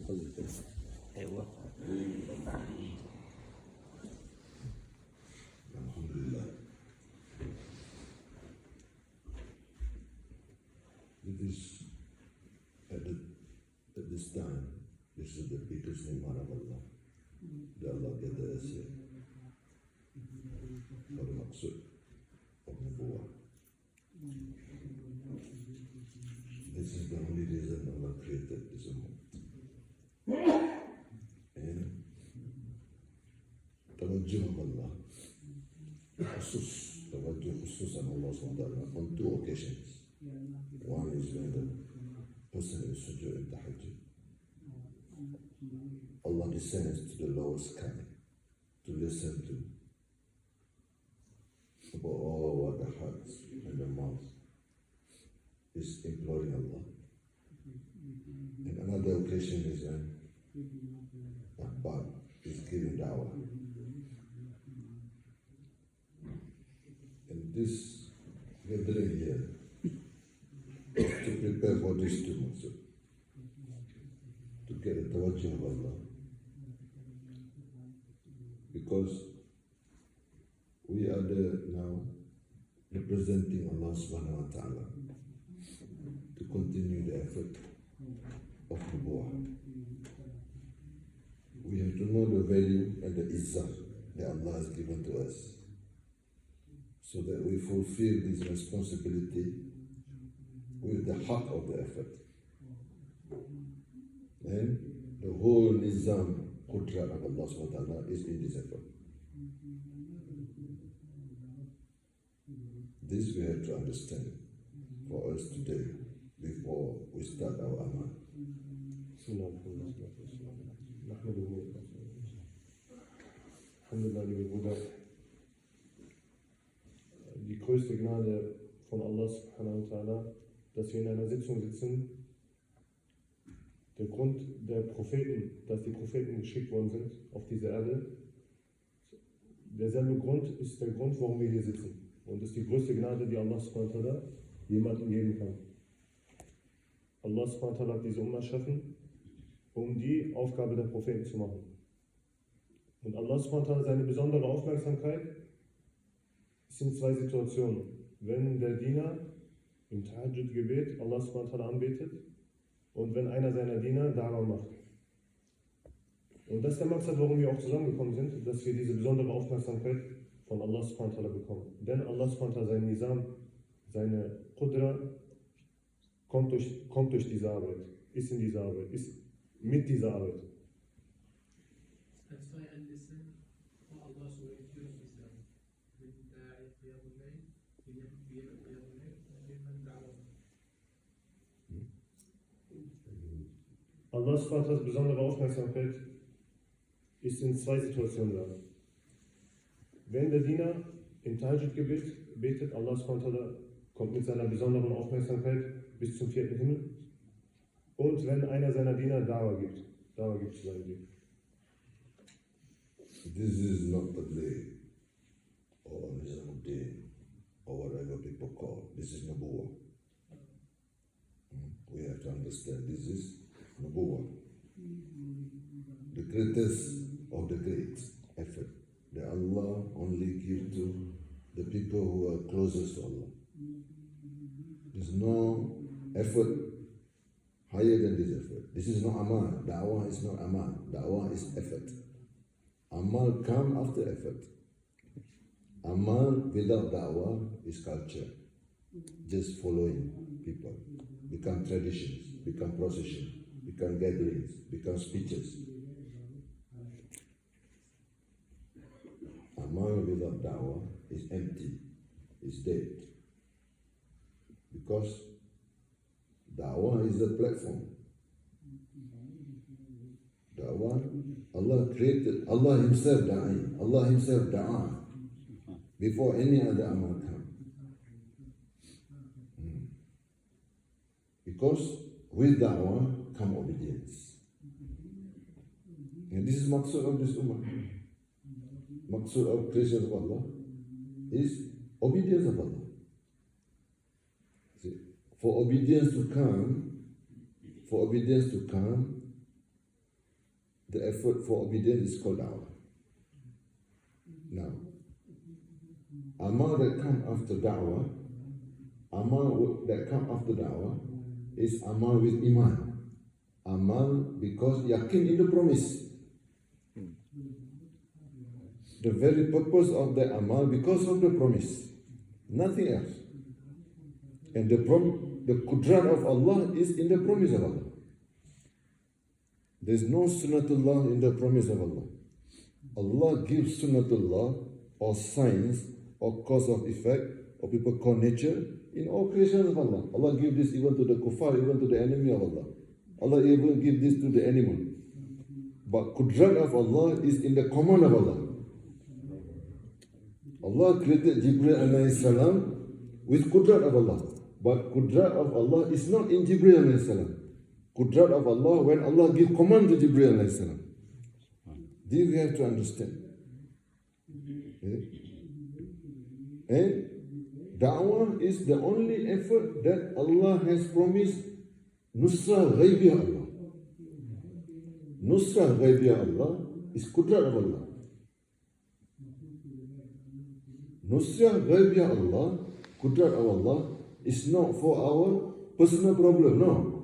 أيوة. Alhamdulillah. At this time, this is the biggest ni'mah of Allah. That Allah gathered us here for the maqsud of Nubuwah. This is the only reason Allah created this ummah. And tawajjuh of Allah, tawajjuh khusus on Allah SWT on two occasions. One is when the person is sujood and tahajjud. Allah descends to the lower sky to listen to about all what the hearts and the mouth is imploring Allah. And another occasion is when Akbar is giving da'wah. And this gathering here to prepare for these two months, to get the tawajjuh of Allah. Because we are now representing Allah subhanahu wa ta'ala to continue the effort of Nubuwah. We have to know the value and the izzah that Allah has given to us, so that we fulfill this responsibility with the heart of the effort. And the whole nizam, qudrat of Allah subhanahu wa ta'ala is in this effort. This we have to understand for us today before we start our amal. Alhamdulillah, liebe Brüder. Die größte Gnade von Allah subhanahu wa ta'ala, dass wir in einer Sitzung sitzen. Der Grund der Propheten, dass die Propheten geschickt worden sind auf diese Erde, derselbe Grund ist der Grund, warum wir hier sitzen. Und das ist die größte Gnade, die Allah subhanahu wa ta'ala jemandem geben kann. Allah subhanahu wa ta'ala hat diese Ummah erschaffen, um die Aufgabe der Propheten zu machen. Und Allah subhanahu wa ta'ala seine besondere Aufmerksamkeit ist in zwei Situationen. Wenn der Diener im Tahajjud-Gebet Allah subhanahu wa ta'ala anbetet und wenn einer seiner Diener Da'wah macht. Und das ist der Maqsad, warum wir auch zusammengekommen sind, dass wir diese besondere Aufmerksamkeit von Allah subhanahu wa ta'ala bekommen. Denn Allah subhanahu wa ta'ala, sein Nizam, seine Qudra kommt durch diese Arbeit, ist in dieser Arbeit, ist mit dieser Arbeit. That's why I listen for Allah to introduce Islam. With the Qiyamul-Layl, Allah subhanahu wa ta'ala besondere Aufmerksamkeit ist in zwei Situationen da. Wenn der Diener im Tahajjud-Gebet betet, Allah subhanahu wa ta'ala kommt mit seiner besonderen Aufmerksamkeit bis zum 4. Himmel. Und wenn einer seiner Diener Da'wah gibt zu seinem Diener. This is not the day or Nizamuddin or whatever people call. This is Nubuwah. We have to understand this is Nubuwah. The greatest of the great effort that Allah only gives to the people who are closest to Allah. There's no effort higher than this effort. This is not amal. Da'wah is not amal. Da'wah is effort. Amal comes after effort. Amal without da'wah is culture. Just following people. Become traditions, become processions, become gatherings, become speeches. Amal without da'wah is empty, is dead. Because da'wah is the platform. Da'wah, Allah created, Allah Himself da'in, Allah Himself da'a before any other amal come. Because with da'wah come obedience. And this is maqsud of this ummah. Maqsud of creation of Allah is obedience of Allah. See, for obedience to come, the effort for obedience is called da'wah. Now, amal that come after da'wah, is amal with iman. Amal because yakin in the promise. The very purpose of the amal because of the promise. Nothing else. And the qudrat of Allah is in the promise of Allah. There is no sunnatullah in the promise of Allah. Allah gives sunnatullah or signs or cause of effect, or people call nature, in all creations of Allah. Allah gives this even to the kuffar, even to the enemy of Allah. Allah even gives this to the animal. But qudrat of Allah is in the command of Allah. Allah created Jibreel alayhi salam with qudrat of Allah. But qudrat of Allah is not in Jibreel alayhi salam. Qudrat of Allah when Allah gives command to Jibreel alayhi salam. This we have to understand. And da'wah is the only effort that Allah has promised. Nusra ghaibiyah Allah. Nusra ghaibiyah Allah is qudrat of Allah. Nusra ghaibiyah Allah, qudrat of Allah, is not for our personal problem, no.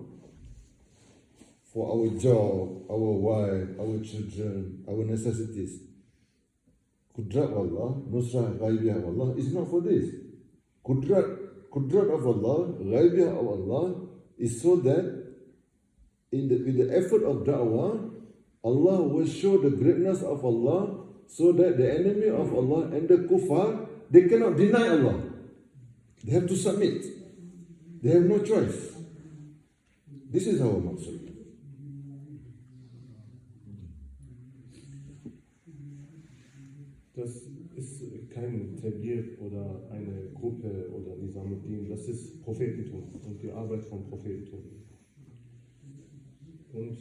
For our job, our wife, our children, our necessities. Qudrat of Allah, Nusra ghaibiyah of Allah is not for this. Qudrat of Allah, ghaibiyah of Allah is so that with the effort of da'wah, Allah will show the greatness of Allah so that the enemy of Allah and the kuffar, they cannot deny Allah. They have to submit. They have no choice. This is our maqsad. Das ist kein Tabligh oder eine Gruppe oder Nizamuddin, das ist Prophetentum und die Arbeit vom Prophetentum. Und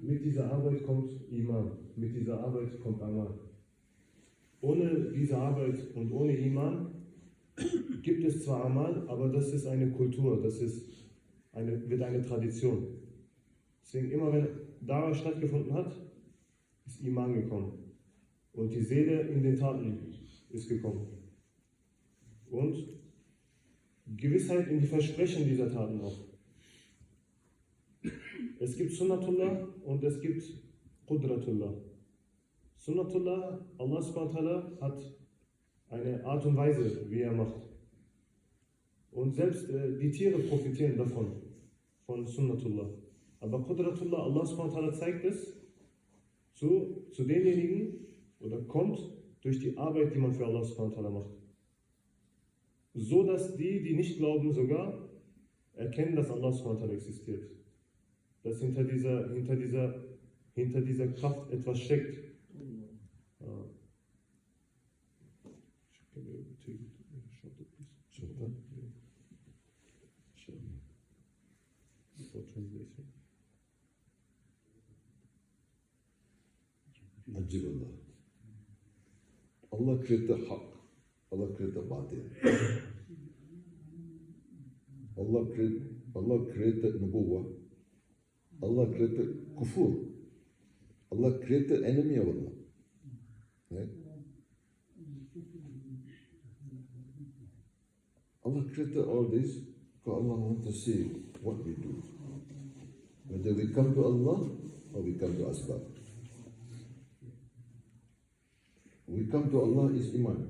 mit dieser Arbeit kommt Iman, mit dieser Arbeit kommt Amal. Ohne diese Arbeit und ohne Iman gibt es zwar Amal, aber das ist eine Kultur, wird eine Tradition. Deswegen immer wenn Dawah stattgefunden hat, ist Iman gekommen. Und die Seele in den Taten ist gekommen. Und Gewissheit in die Versprechen dieser Taten auch. Es gibt Sunnatullah und es gibt Qudratullah. Sunnatullah, Allah subhanahu wa ta'ala hat eine Art und Weise, wie er macht. Und selbst die Tiere profitieren davon, von Sunnatullah. Aber Qudratullah, Allah subhanahu wa ta'ala zeigt es zu denjenigen, oder kommt durch die Arbeit, die man für Allah subhanahu wa ta'ala macht. So dass die nicht glauben, sogar erkennen, dass Allah subhanahu wa ta'ala existiert. Dass hinter dieser Kraft etwas steckt. Ajib Allah. Allah created haq. Allah created batil. Allah created nubuwwah. Allah created kufur. Allah created enemy of Allah. Right? Allah created all this because Allah wants to see what we do. Whether we come to Allah or we come to asbab. We come to Allah is iman.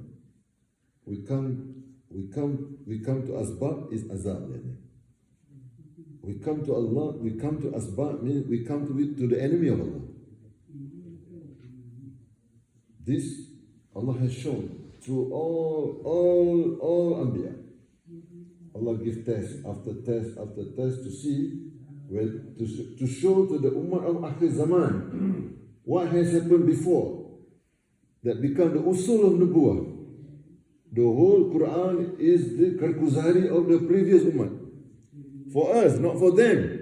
We come to asbab is azab. We come to Allah, we come to asbab means we come to the enemy of Allah. This Allah has shown through all Anbiya. Allah gives test after test after test to see, to show to the Ummah of Akhir Zaman what has happened before. That become the usul of Nubuwwah. The whole Quran is the Karkuzari of the previous Ummah. For us, not for them.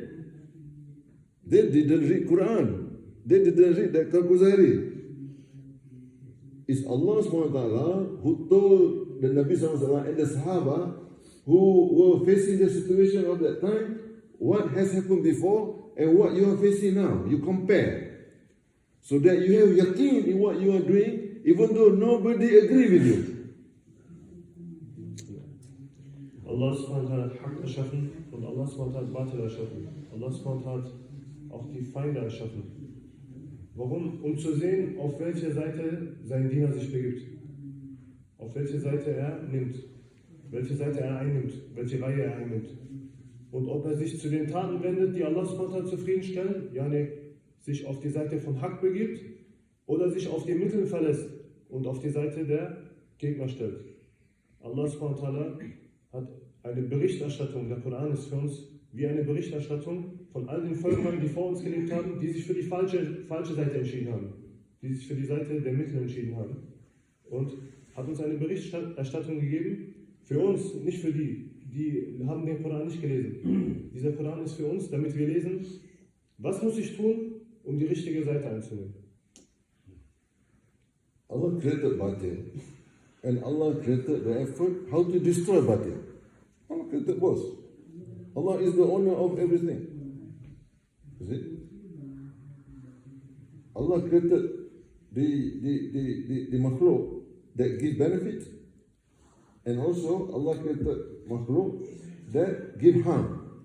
They didn't read Quran. They didn't read the Karkuzari. It's Allah SWT who told the Nabi SAW and the Sahaba who were facing the situation of that time, what has happened before, and what you are facing now. You compare. So that you have yaqeen in what you are doing, even though nobody agree with you. Allah subhanahu wa ta'ala hat Haqq erschaffen und Allah subhanahu wa ta'ala hat Batil erschaffen. Allah subhanahu wa ta'ala hat auch die Feinde erschaffen. Warum? Um zu sehen, auf welche Seite sein Diener sich begibt. Auf welche Seite er nimmt. Welche Seite er einnimmt. Welche Reihe er einnimmt. Und ob er sich zu den Taten wendet, die Allah subhanahu wa ta'ala zufriedenstellen, yani sich auf die Seite von Haqq begibt, oder sich auf die Mittel verlässt und auf die Seite der Gegner stellt. Allah subhanahu wa ta'ala hat eine Berichterstattung, der Koran ist für uns wie eine Berichterstattung von all den Völkern, die vor uns gelebt haben, die sich für die falsche Seite entschieden haben, die sich für die Seite der Mittel entschieden haben. Und hat uns eine Berichterstattung gegeben, für uns, nicht für die haben den Koran nicht gelesen. Dieser Koran ist für uns, damit wir lesen, was muss ich tun, um die richtige Seite einzunehmen. Allah created Batil, and Allah created the effort how to destroy Batil. Allah created both. Allah is the owner of everything. Is it? Allah created the makhluk that give benefit, and also Allah created makhluk that give harm.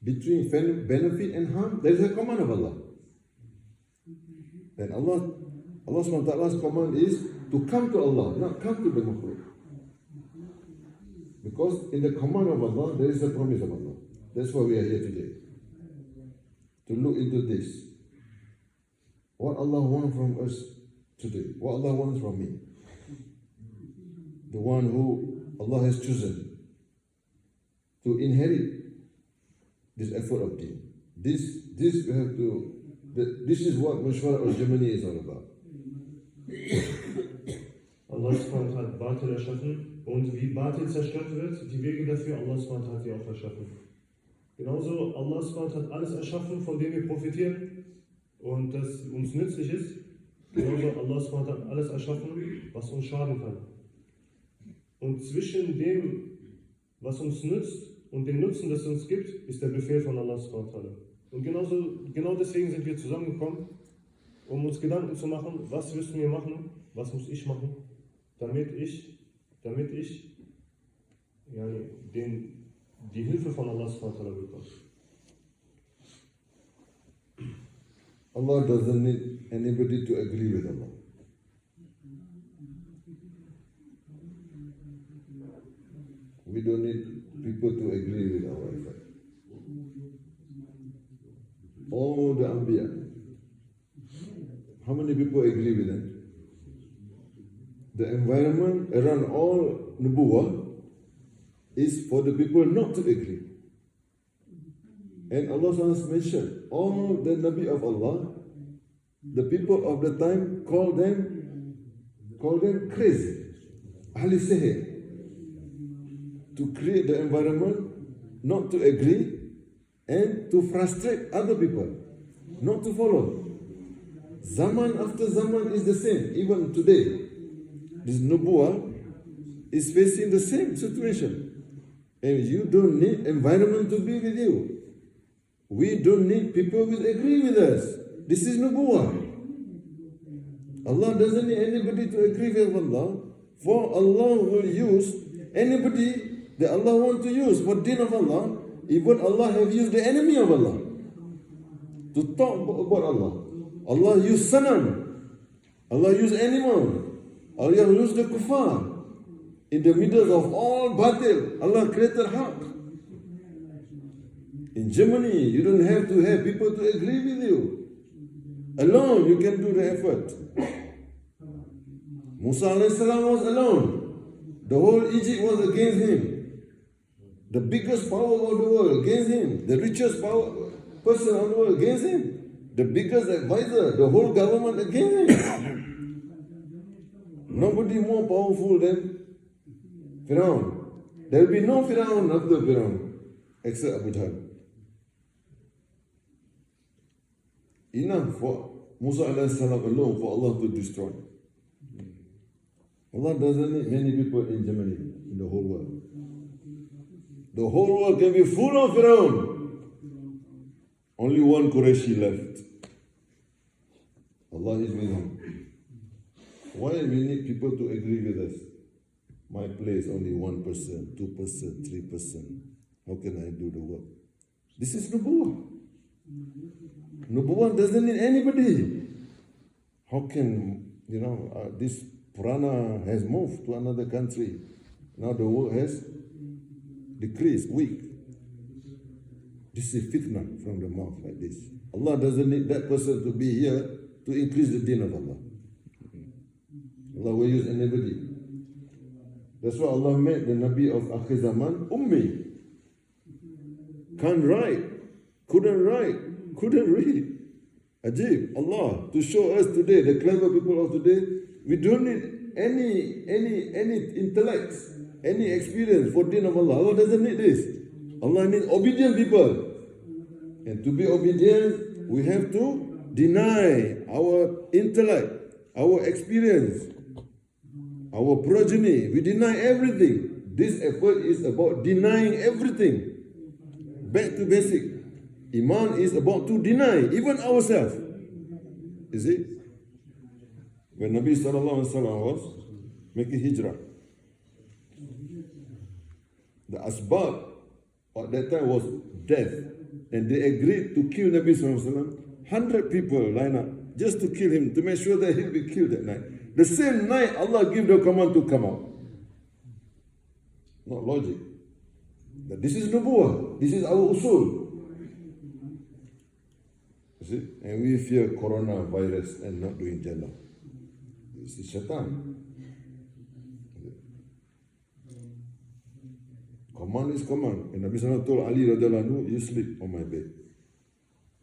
Between benefit and harm, there is a command of Allah. And Allah subhanahu wa ta'ala's command is to come to Allah, not come to the makhluk. Because in the command of Allah, there is a promise of Allah. That's why we are here today. To look into this. What Allah wants from us today. What Allah wants from me. The one who Allah has chosen to inherit this effort of deen. This we have to, this is what Mashwara al-Jamani is all about. Allah subhanahu wa ta'ala hat Batil erschaffen und wie Batil zerstört wird, die Wege dafür, Allah subhanahu wa ta'ala hat die auch erschaffen. Genauso, Allah subhanahu wa ta'ala hat alles erschaffen, von dem wir profitieren und das uns nützlich ist. Genauso, Allah subhanahu wa ta'ala hat alles erschaffen, was uns schaden kann. Und zwischen dem, was uns nützt und dem Nutzen, das es uns gibt, ist der Befehl von Allah subhanahu wa ta'ala. Und genau deswegen sind wir zusammengekommen, um uns Gedanken zu machen, was müssen wir machen, was muss ich machen, damit ich die Hilfe von Allah subhanahu wa ta'ala bekomme. Allah doesn't need anybody to agree with Allah. We don't need people to agree with our effort. All the Anbiya, how many people agree with them? The environment around all Nubuwah is for the people not to agree. And Allah has mentioned all the Nabi of Allah, the people of the time call them crazy, Ahli Sihr, to create the environment not to agree and to frustrate other people, not to follow. Zaman after Zaman is the same, even today. This Nubuwah is facing the same situation. And you don't need environment to be with you. We don't need people who agree with us. This is Nubuwah. Allah doesn't need anybody to agree with Allah. For Allah will use anybody that Allah wants to use for deen of Allah. Even Allah have used the enemy of Allah to talk about Allah. Allah used Sanam. Allah used animal. Allah used the kuffar. In the middle of all batil, Allah created haqq. In Germany, you don't have to have people to agree with you. Alone, you can do the effort. Musa a.s. was alone. The whole Egypt was against him. The biggest power of the world against him. The richest person of the world against him. The biggest advisor, the whole government against him. Nobody more powerful than Firaun. There will be no Firaun after Firaun except Abu Jahl. Enough for Musa a.s. alone for Allah to destroy. Allah doesn't need many people in Germany, in the whole world. The whole world can be full of Firaun. Only one Qurayshi left. Allah is with him. Why we need people to agree with us? My place only 1%, 2%, 3%. How can I do the work? This is Nubuwah. Nubuwah doesn't need anybody. How can, this Purana has moved to another country. Now the work has decreased, weak. This is fitna from the mouth like this. Allah doesn't need that person to be here to increase the deen of Allah. Allah will use anybody. That's why Allah made the Nabi of Akhir Zaman Ummi. Can't write, couldn't write, couldn't read. Ajib, Allah, to show us today, the clever people of today, we don't need any intellect, any experience for deen of Allah. Allah doesn't need this. Allah needs obedient people. And to be obedient, we have to deny our intellect, our experience, our progeny. We deny everything. This effort is about denying everything. Back to basic. Iman is about to deny even ourselves. You see? When Nabi Sallallahu Alaihi Wasallam was making hijrah, the asbab at that time was death. And they agreed to kill Nabi Sallallahu Alaihi Wasallam. 100 people line up just to kill him, to make sure that he'll be killed that night. The same night, Allah gave the command to come out. Not logic. But this is Nubuwah. This is our usul. You see? And we fear coronavirus and not doing Jannah. This is shaitan. Command is command. And Nabi Sallallahu told Ali radhiallahu anhu, you sleep on my bed.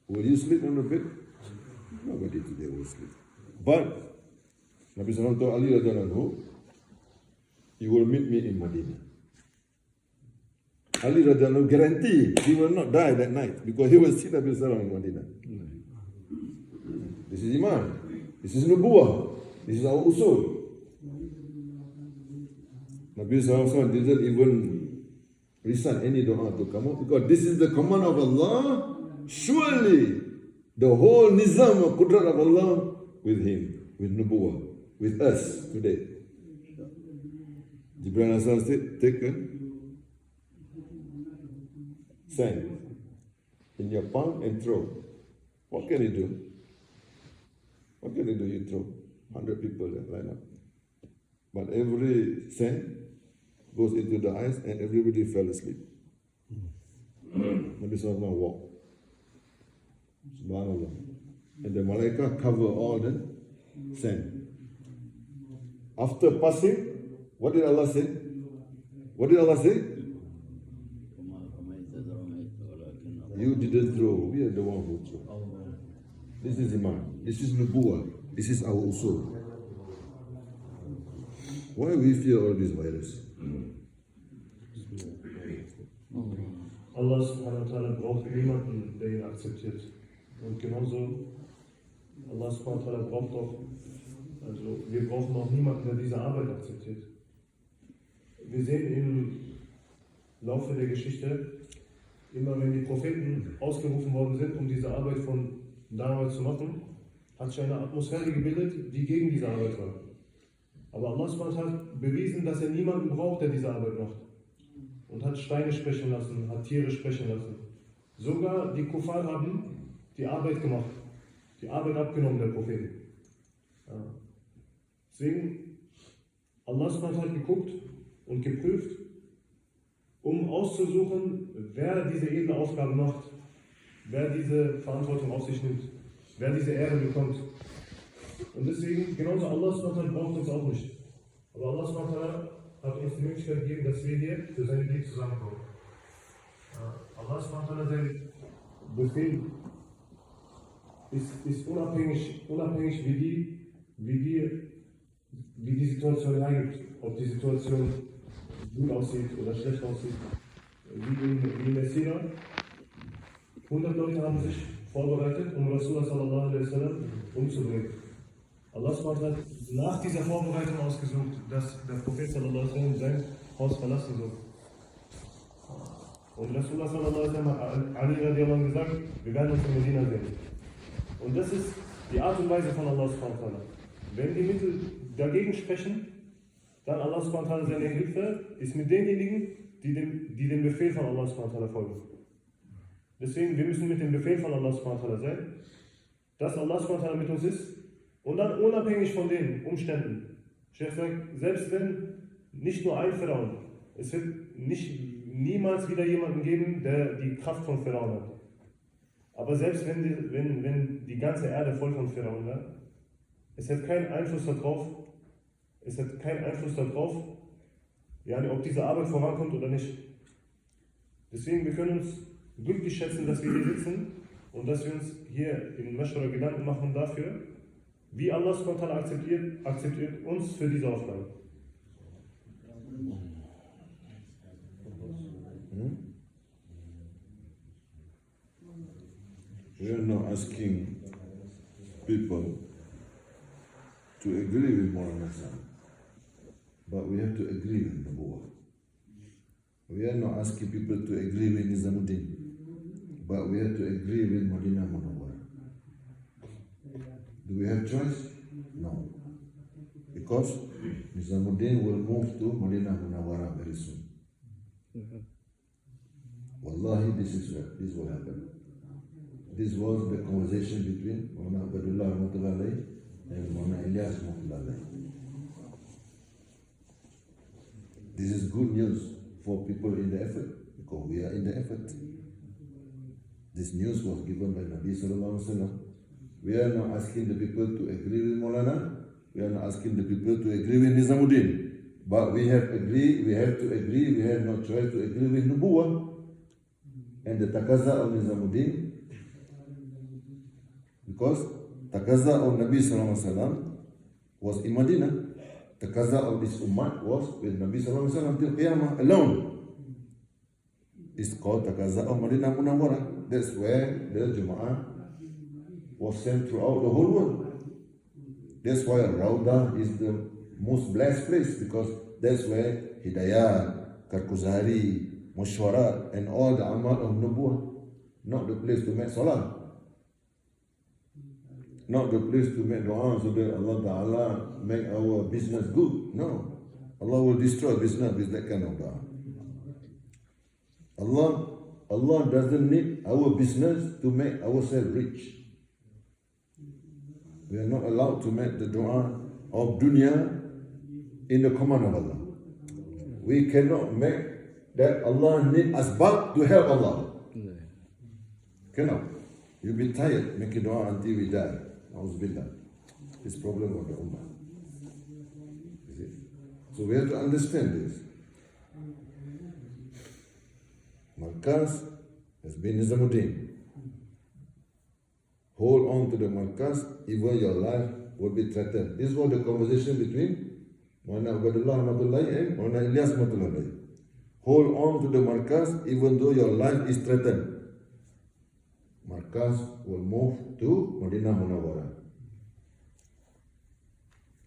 Will you sleep on the bed? Nobody today will sleep. But Nabi Sallallahu told Ali radhiallahu anhu, you will meet me in Medina. Ali radhiallahu anhu guarantee he will not die that night because he will see Nabi Sallallahu in Medina. This is Iman. This is Nubuwah. This is our usul. Nabi Sallallahu didn't even recite any dua to come out because this is the command of Allah. Surely the whole nizam of Qudrat of Allah with him, with Nubuwah, with us today. Jibreel Hassan said, take a sand in your palm and throw. What can you do? What can you do? You throw. 100 people line up. But every sand goes into the eyes and everybody fell asleep. Nabi Sallallahu walked. Subhanallah. And the malaika cover all the sand. After passing, what did Allah say? What did Allah say? You didn't throw. We are the one who threw. This is Iman. This is Nubuwah. This is our usul. Why we fear all this virus? Allah subhanahu wa ta'ala braucht niemanden, der ihn akzeptiert. Und genauso, Allah subhanahu wa ta'ala braucht auch, also wir brauchen auch niemanden, der diese Arbeit akzeptiert. Wir sehen im Laufe der Geschichte, immer wenn die Propheten ausgerufen worden sind, um diese Arbeit von damals zu machen, hat sich eine Atmosphäre gebildet, die gegen diese Arbeit war. Aber Allah subhanahu wa ta'ala hat bewiesen, dass er niemanden braucht, der diese Arbeit macht. Und hat Steine sprechen lassen, hat Tiere sprechen lassen. Sogar die Kuffar haben die Arbeit gemacht, die Arbeit abgenommen der Propheten. Ja. Deswegen, Allah subhanahu wa ta'ala hat geguckt und geprüft, um auszusuchen, wer diese edle Aufgabe macht, wer diese Verantwortung auf sich nimmt, wer diese Ehre bekommt. Und deswegen, genauso Allah subhanahu wa ta'ala braucht uns auch nicht. Aber Allah subhanahu wa ta'ala hat uns die Möglichkeit gegeben, dass wir hier für seine Liebe zusammenkommen. Allah subhanahu wa ta'ala, sein Befehl ist unabhängig wie die Situation hergibt. Ob die Situation gut aussieht oder schlecht aussieht. Wie in der Sira. 100 Leute haben sich vorbereitet, um Rasulullah sallallahu alaihi wasallam umzubringen. Allah subhanahu wa ta'ala hat nach dieser Vorbereitung ausgesucht, dass der Prophet sallallahu alaihi wasallam sein Haus verlassen soll. Und Rasulullah sallallahu alaihi wasallam hat Ali radiallahu anhu gesagt, wir werden uns in Medina sehen. Und das ist die Art und Weise von Allah subhanahu wa ta'ala. Wenn die Mittel dagegen sprechen, dann Allah subhanahu wa ta'ala seine Hilfe ist mit denjenigen, die dem Befehl von Allah subhanahu wa ta'ala folgen. Deswegen, wir müssen mit dem Befehl von Allah subhanahu wa ta'ala sein, dass Allah subhanahu wa ta'ala mit uns ist und dann unabhängig von den Umständen. Sheikh sagt, selbst wenn nicht nur ein Pharaon, es wird niemals wieder jemanden geben, der die Kraft von Pharaon hat. Aber selbst wenn die ganze Erde voll von Pharaon wäre, es hat keinen Einfluss darauf, ja, ob diese Arbeit vorankommt oder nicht. Deswegen, wir können uns glücklich schätzen, dass wir hier sitzen und dass wir uns hier in Mashwara Gedanken machen dafür, wie Allah subhanahu wa ta'ala akzeptiert uns für diese Aufgabe. We are not asking people to agree with Maulana Sahib, but we have to agree with Nabuwa. We are not asking people to agree with Nizamuddin, but we have to agree with Madinah Munawwara. Do we have choice? No. Because Nizamuddin will move to Madinah Munawwara very soon. Wallahi, this will happen. This was the conversation between Maulana Abdullah Rahmatullah and Maulana Ilyas Rahmatullah. This is good news for people in the effort, because we are in the effort. This news was given by Nabi Sallallahu Alaihi Wasallam. We are not asking the people to agree with Maulana, we are not asking the people to agree with Nizamuddin, but we have to agree, we have no choice to agree with Nubuwa and the Taqaza of Nizamuddin. Because Taqaza of Nabi Sallallahu Alaihi Wasallam was in Medina. Taqaza of this Ummah was with Nabi Sallallahu Alaihi Wasallam till Qiyamah alone. It's called Taqaza of Madinah Munawwara. That's where the Jum'ah was sent throughout the whole world. That's why Raudah is the most blessed place, because that's where Hidayah, Karkuzari, Mushwarat, and all the Amal of Nubuwah. Not the place to make Salah. Not the place to make dua so that Allah Ta'ala make our business good. No. Allah will destroy business with that kind of dua. Allah doesn't need our business to make ourselves rich. We are not allowed to make the dua of dunya in the command of Allah. We cannot make that Allah need asbab to help Allah. Cannot. You'll be tired making dua until we die. Auzubillah. This problem of the Ummah. So we have to understand this. Markaz has been Nizamuddin. Hold on to the Markaz, even your life will be threatened. This was the conversation between Maulana Abdullah Rahmatullahi and Maulana Ilyas Rahmatullahi. Hold on to the Markaz, even though your life is threatened. Markaz will move to Madinah Munawwara.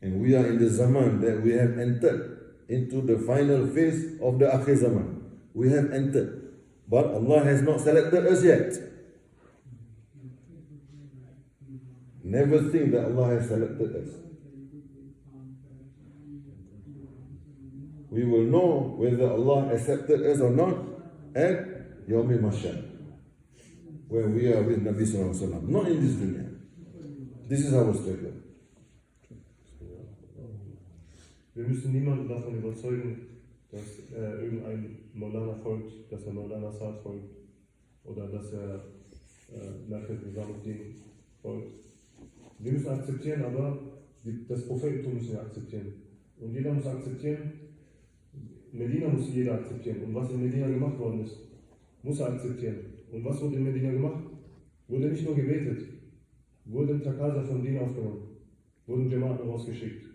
And we are in the Zaman that we have entered into the final phase of the Akhir Zaman. We have entered. But Allah has not selected us yet. Never think that Allah has selected us. We will know whether Allah accepted us or not at Yawmi Mashar, where we are with Nabi Sallallahu Alaihi Wasallam, not in this dunya. This is our struggle. Wir müssen niemanden davon überzeugen, dass irgendein Maulana folgt, dass Maulana Saad folgt oder dass nachher Nizamuddin folgt. Wir müssen akzeptieren, aber das Prophetentum müssen wir akzeptieren. Und jeder muss akzeptieren, Medina muss jeder akzeptieren. Und was in Medina gemacht worden ist, muss er akzeptieren. Und was wurde in Medina gemacht? Wurde nicht nur gebetet, wurden Taqaza von denen aufgenommen, wurden Jama'aten rausgeschickt.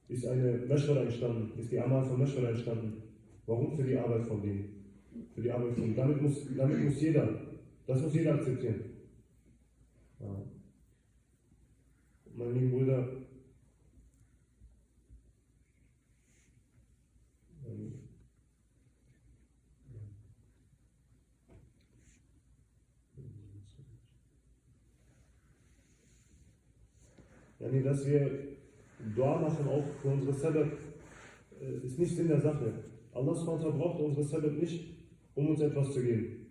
Ist eine Mashwara entstanden, ist die Amal von Mashwara entstanden. Warum? Für die Arbeit von denen. Für die Arbeit von denen. Damit muss jeder, das muss jeder akzeptieren. Ja. Meine lieben Brüder, Yani, dass wir Dua machen auch für unsere Sabbat, ist nicht Sinn der Sache. Allah SWT braucht unsere Sabbat nicht, um uns etwas zu geben.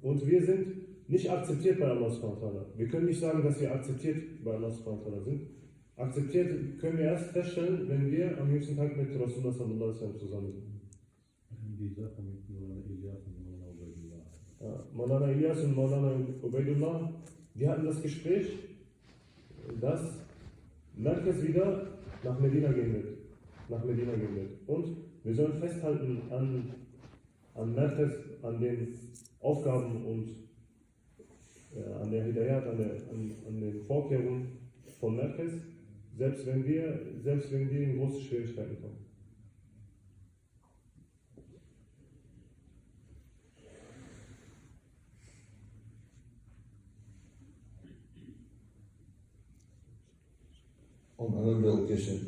Und wir sind nicht akzeptiert bei Allah SWT. Wir können nicht sagen, dass wir akzeptiert bei Allah SWT sind. Akzeptiert können wir erst feststellen, wenn wir am jüngsten Tag mit Rasulullah sallallahu alaihi wasallam zusammen sind. Die Sache mit Maulana Ilyas und Maulana Ubaidullah. Maulana Ilyas und Maulana Ubaidullah, die hatten das Gespräch, dass Merkez wieder nach Medina gehen wird. Und wir sollen festhalten an Merkez, an den Aufgaben und an der Hidayat, an den Vorkehrungen von Merkez, selbst wenn wir in große Schwierigkeiten kommen. On another occasion,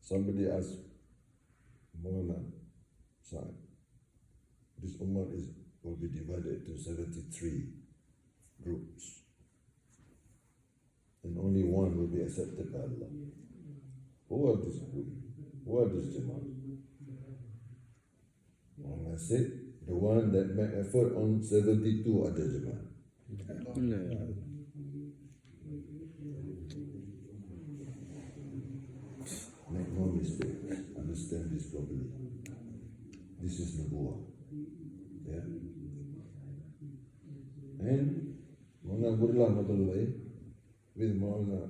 somebody asked Maulana Sa'id, this Ummah will be divided to 73 groups, and only one will be accepted by Allah. Who are this group? Who are this Jamaat? Maulana said, the one that made effort on 72 other Jamaat. Make no mistake, understand this properly. This is Nubuwah. Yeah? And Maulana Gurullah Rahmatullahi with Maulana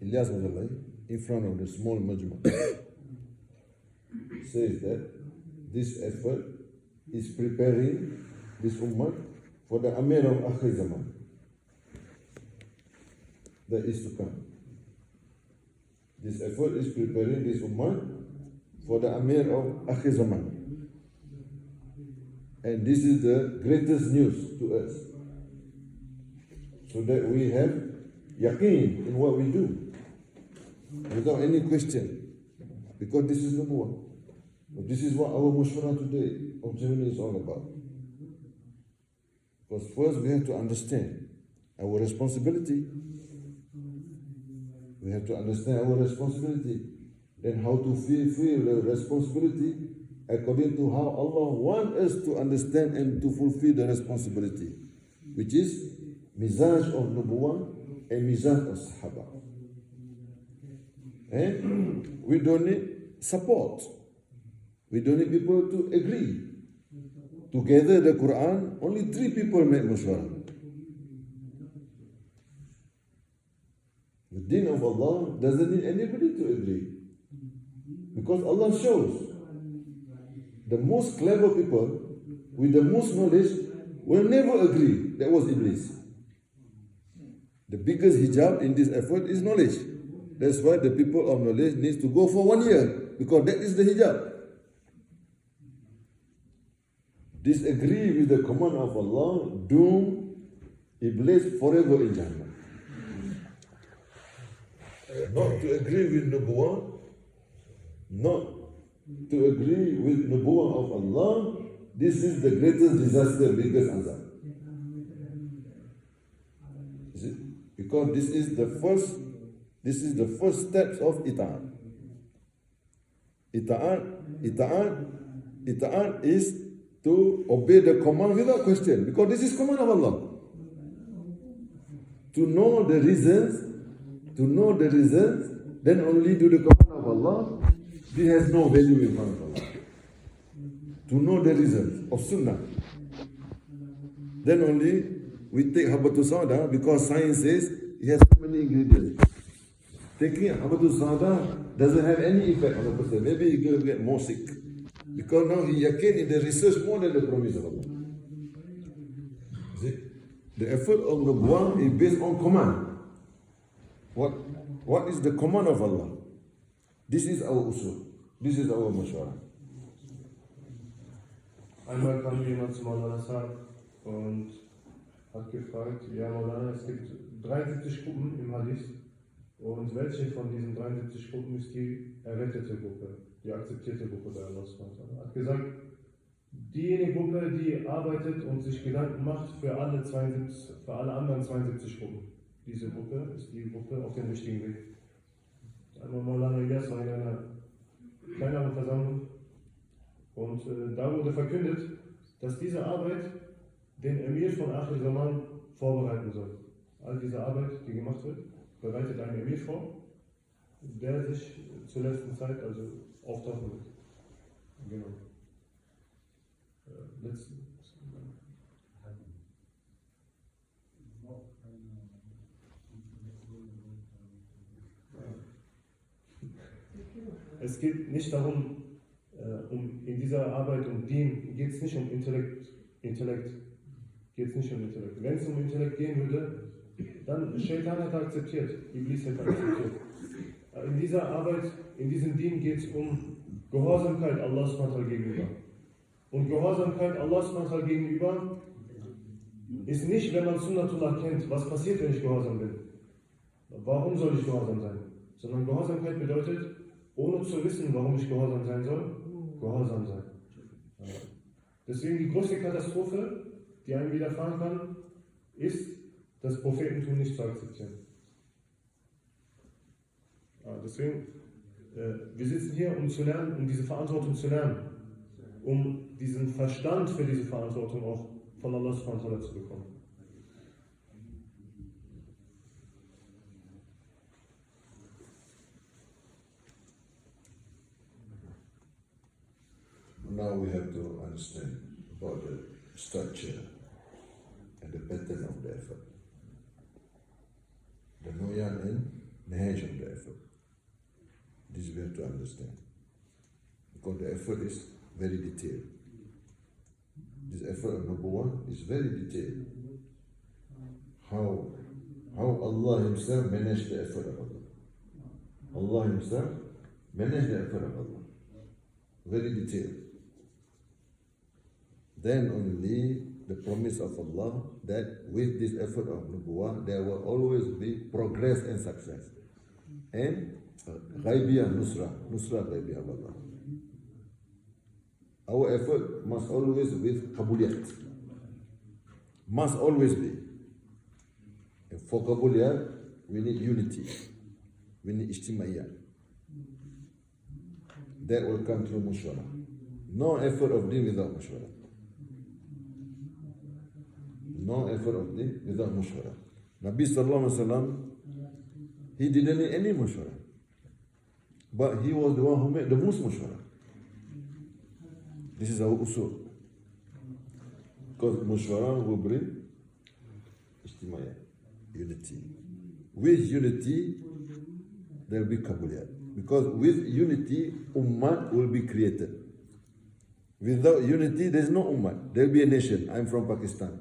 Ilyas Rahmatullahi in front of the small majma says that this effort is preparing this ummah for the Amir of Akhir Zaman that is to come. This effort is preparing this ummah for the Amir of Akhir Zaman. And this is the greatest news to us. So that we have yaqeen in what we do, without any question. Because this is Nubuwah. This is what our mushwarah today of Germany is all about. Because first we have to understand our responsibility. We have to understand our responsibility. Then how to fulfill the responsibility according to how Allah wants us to understand and to fulfill the responsibility, which is mizaj of Nubuwah and mizaj of Sahaba. And we don't need support. We don't need people to agree. Together the Quran, only 3 people make mushwarah. The deen of Allah doesn't need anybody to agree. Because Allah shows the most clever people with the most knowledge will never agree. That was Iblis. The biggest hijab in this effort is knowledge. That's why the people of knowledge needs to go for 1 year, because that is the hijab. Disagree with the command of Allah, doom Iblis forever in Jannah. Not to agree with Nubuwah, not to agree with Nubuwah of Allah, this is the greatest disaster, biggest azab. Because this is the first steps of ita'at. Ita'at is to obey the command without question, because this is command of Allah. To know the reasons, then only do the command of Allah. This has no value in front of Allah. To know the reasons of Sunnah, then only we take Habatul Sauda, because science says it has so many ingredients. Taking Habatul Sauda doesn't have any effect on the person. Maybe he will get more sick. Because now he yakin in the research more than the promise of Allah. See? The effort of Nubuwah is based on command. What is the command of Allah? This is our usul. This is our mashwara. Einmal kam jemand zu Maulana Sa'id und hat gefragt, ja Maulana, es gibt 73 Gruppen im Hadith, und welche von diesen 73 Gruppen ist die errettete Gruppe, die akzeptierte Gruppe bei Allah SWT? Er hat gesagt, diejenige Gruppe, die arbeitet und sich Gedanken macht für alle anderen 72 Gruppen. Diese Gruppe ist die Gruppe auf dem richtigen Weg. Einmal Maulana Ilyas war in einer kleineren Versammlung und da wurde verkündet, dass diese Arbeit den Emir von Akhir Zaman vorbereiten soll. All diese Arbeit, die gemacht wird, bereitet einen Emir vor, der sich zur letzten Zeit also auftauchen wird. Genau. Es geht nicht darum, in dieser Arbeit um Dien, geht es nicht um Intellekt. Geht es nicht um Intellekt. Wenn es um Intellekt gehen würde, dann Shaitan hätte akzeptiert, Iblis hätte akzeptiert. In dieser Arbeit, in diesem Dien geht es um Gehorsamkeit Allah subhanahu gegenüber. Und Gehorsamkeit Allah subhanahu gegenüber ist nicht, wenn man Sunnatullah kennt, was passiert, wenn ich gehorsam bin. Warum soll ich gehorsam sein? Sondern Gehorsamkeit bedeutet, ohne zu wissen, warum ich gehorsam sein soll, gehorsam sein. Deswegen die größte Katastrophe, die einem widerfahren kann, ist, das Prophetentum nicht zu akzeptieren. Deswegen, wir sitzen hier, um zu lernen, um diese Verantwortung zu lernen, um diesen Verstand für diese Verantwortung auch von Allah subhanahu wa ta'ala zu bekommen. Now we have to understand about the structure and the pattern of the effort. The Noyan and Nehaj of the effort. This we have to understand. Because the effort is very detailed. This effort of Nubuwwah is very detailed. How Allah Himself managed the effort of Allah. Allah Himself managed the effort of Allah. Very detailed. Then only the promise of Allah that with this effort of Nubuwwah, there will always be progress and success. And Ghaibiyah Nusra Ghaibiyah of Allah. Our effort must always be with Qabuliyat. Must always be. And for Qabuliyat, we need unity. We need Ijtimaiyah. That will come through Mushwara. No effort of deen without Mushwara. No effort of deen without Mushwara. Nabi Sallallahu Alaihi Wasallam, he didn't need any Mushwara. But he was the one who made the most Mushwara. This is our usul. Because Mushwara will bring Ijtimaiyah, unity. With unity, there will be Qabuliyat. Because with unity, Ummah will be created. Without unity, there is no Ummah. There will be a nation. I am from Pakistan.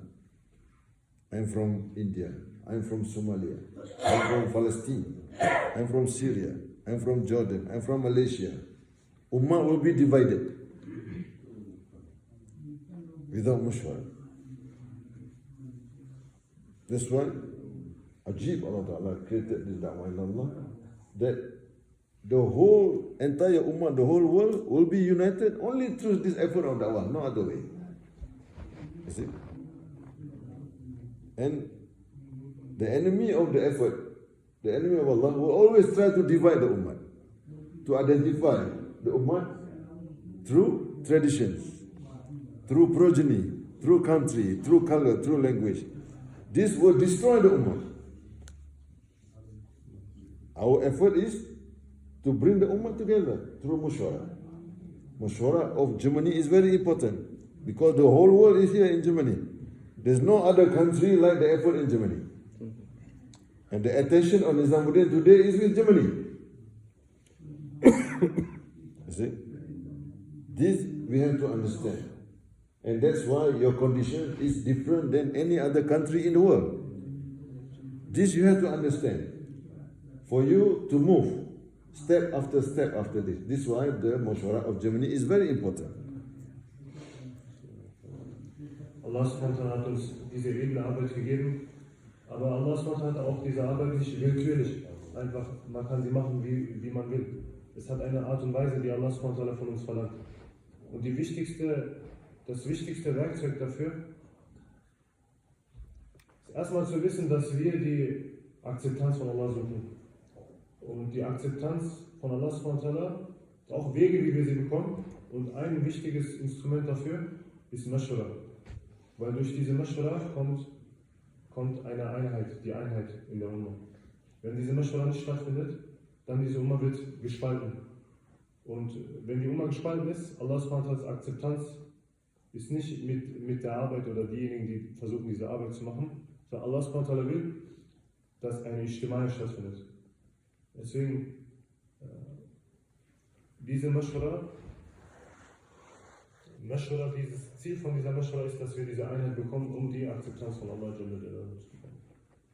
I am from India. I am from Somalia. I am from Palestine. I am from Syria. I am from Jordan. I am from Malaysia. Ummah will be divided. Without Mushwara. That's why Ajib Allah Ta'ala created this da'wah in Allah, that the whole entire Ummah, the whole world will be united only through this effort of da'wah, no other way. You see? And the enemy of the effort, the enemy of Allah, will always try to divide the Ummah, to identify the Ummah through traditions, through progeny, through country, through color, through language. This will destroy the Ummah. Our effort is to bring the Ummah together through Mushwara. Mushwara of Germany is very important because the whole world is here in Germany. There's no other country like the effort in Germany. And the attention on Nizamuddin today is with Germany. You see? This we have to understand. And that's why your condition is different than any other country in the world. This you have to understand. For you to move step after this. This is why the Mushwara of Germany is very important. Allah subhanahu wa ta'ala hat uns diese edle Arbeit gegeben, aber Allah subhanahu wa ta'ala hat auch diese Arbeit nicht willkürlich. Einfach, man kann sie machen, wie man will. Es hat eine Art und Weise, die Allah subhanahu wa ta'ala von uns verlangt. Und die wichtigste das wichtigste Werkzeug dafür ist erstmal zu wissen, dass wir die Akzeptanz von Allah suchen. Und die Akzeptanz von Allah subhanahu auch Wege, wie wir sie bekommen. Und ein wichtiges Instrument dafür ist Mashwara. Weil durch diese Mashwara kommt eine Einheit, die Einheit in der Umma. Wenn diese Mashwara nicht stattfindet, dann diese Umma wird gespalten. Und wenn die Umma gespalten ist, Allah subhanahu Akzeptanz ist nicht mit der Arbeit oder diejenigen, die versuchen, diese Arbeit zu machen, sondern Allah subhanahu will, dass eine Ijtimai stattfindet. Deswegen, diese Mashwara, dieses Ziel von dieser Mashwara ist, dass wir diese Einheit bekommen, um die Akzeptanz von Allah zu bekommen.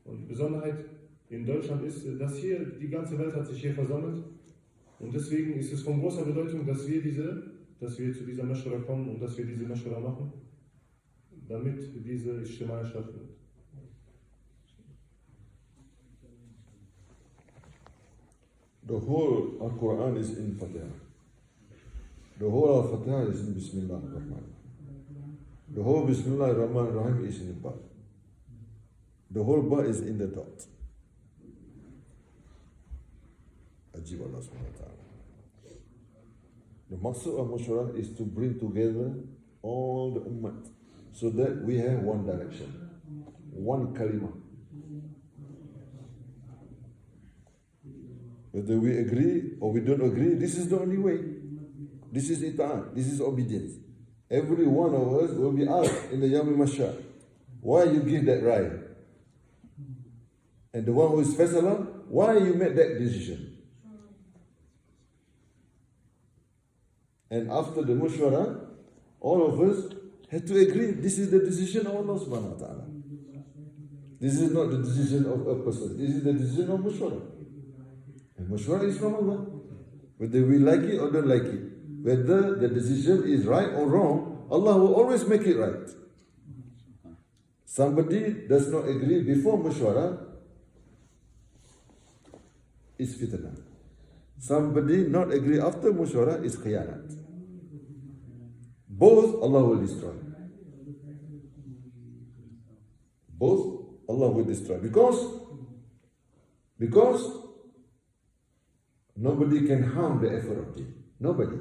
Und Besonderheit in Deutschland ist, dass hier die ganze Welt hat sich hier versammelt. Und deswegen ist es von großer Bedeutung, dass wir zu dieser Mashwara kommen und dass wir diese Mashwara machen, damit diese Ijtimai stattfindet. The whole Al-Quran is in Fajr. The whole Al-Fatiha is in Bismillah ar-Rahman. The whole Bismillah ar-Rahman ar-Rahim is in Ba. The whole Ba is in the dot. Ajib Allah subhanahu wa ta'ala. The maqsad of Mashwara is to bring together all the ummah so that we have one direction, one kalima. Whether we agree or we don't agree, this is the only way. This is ita'at, this is obedience. Every one of us will be asked in the Yawm al-Mashar, why you give that right? And the one who is Faisala, why you made that decision? And after the Mushwara, all of us had to agree, this is the decision of Allah subhanahu wa ta'ala. This is not the decision of a person, this is the decision of Mushwara. And Mushwara is from Allah. Whether we like it or don't like it, whether the decision is right or wrong, Allah will always make it right. Somebody does not agree before Mushwara, is fitnah. Somebody not agree after Mushwara is khiyanat. Both Allah will destroy. Both Allah will destroy. Because nobody can harm the effort of deen. Nobody.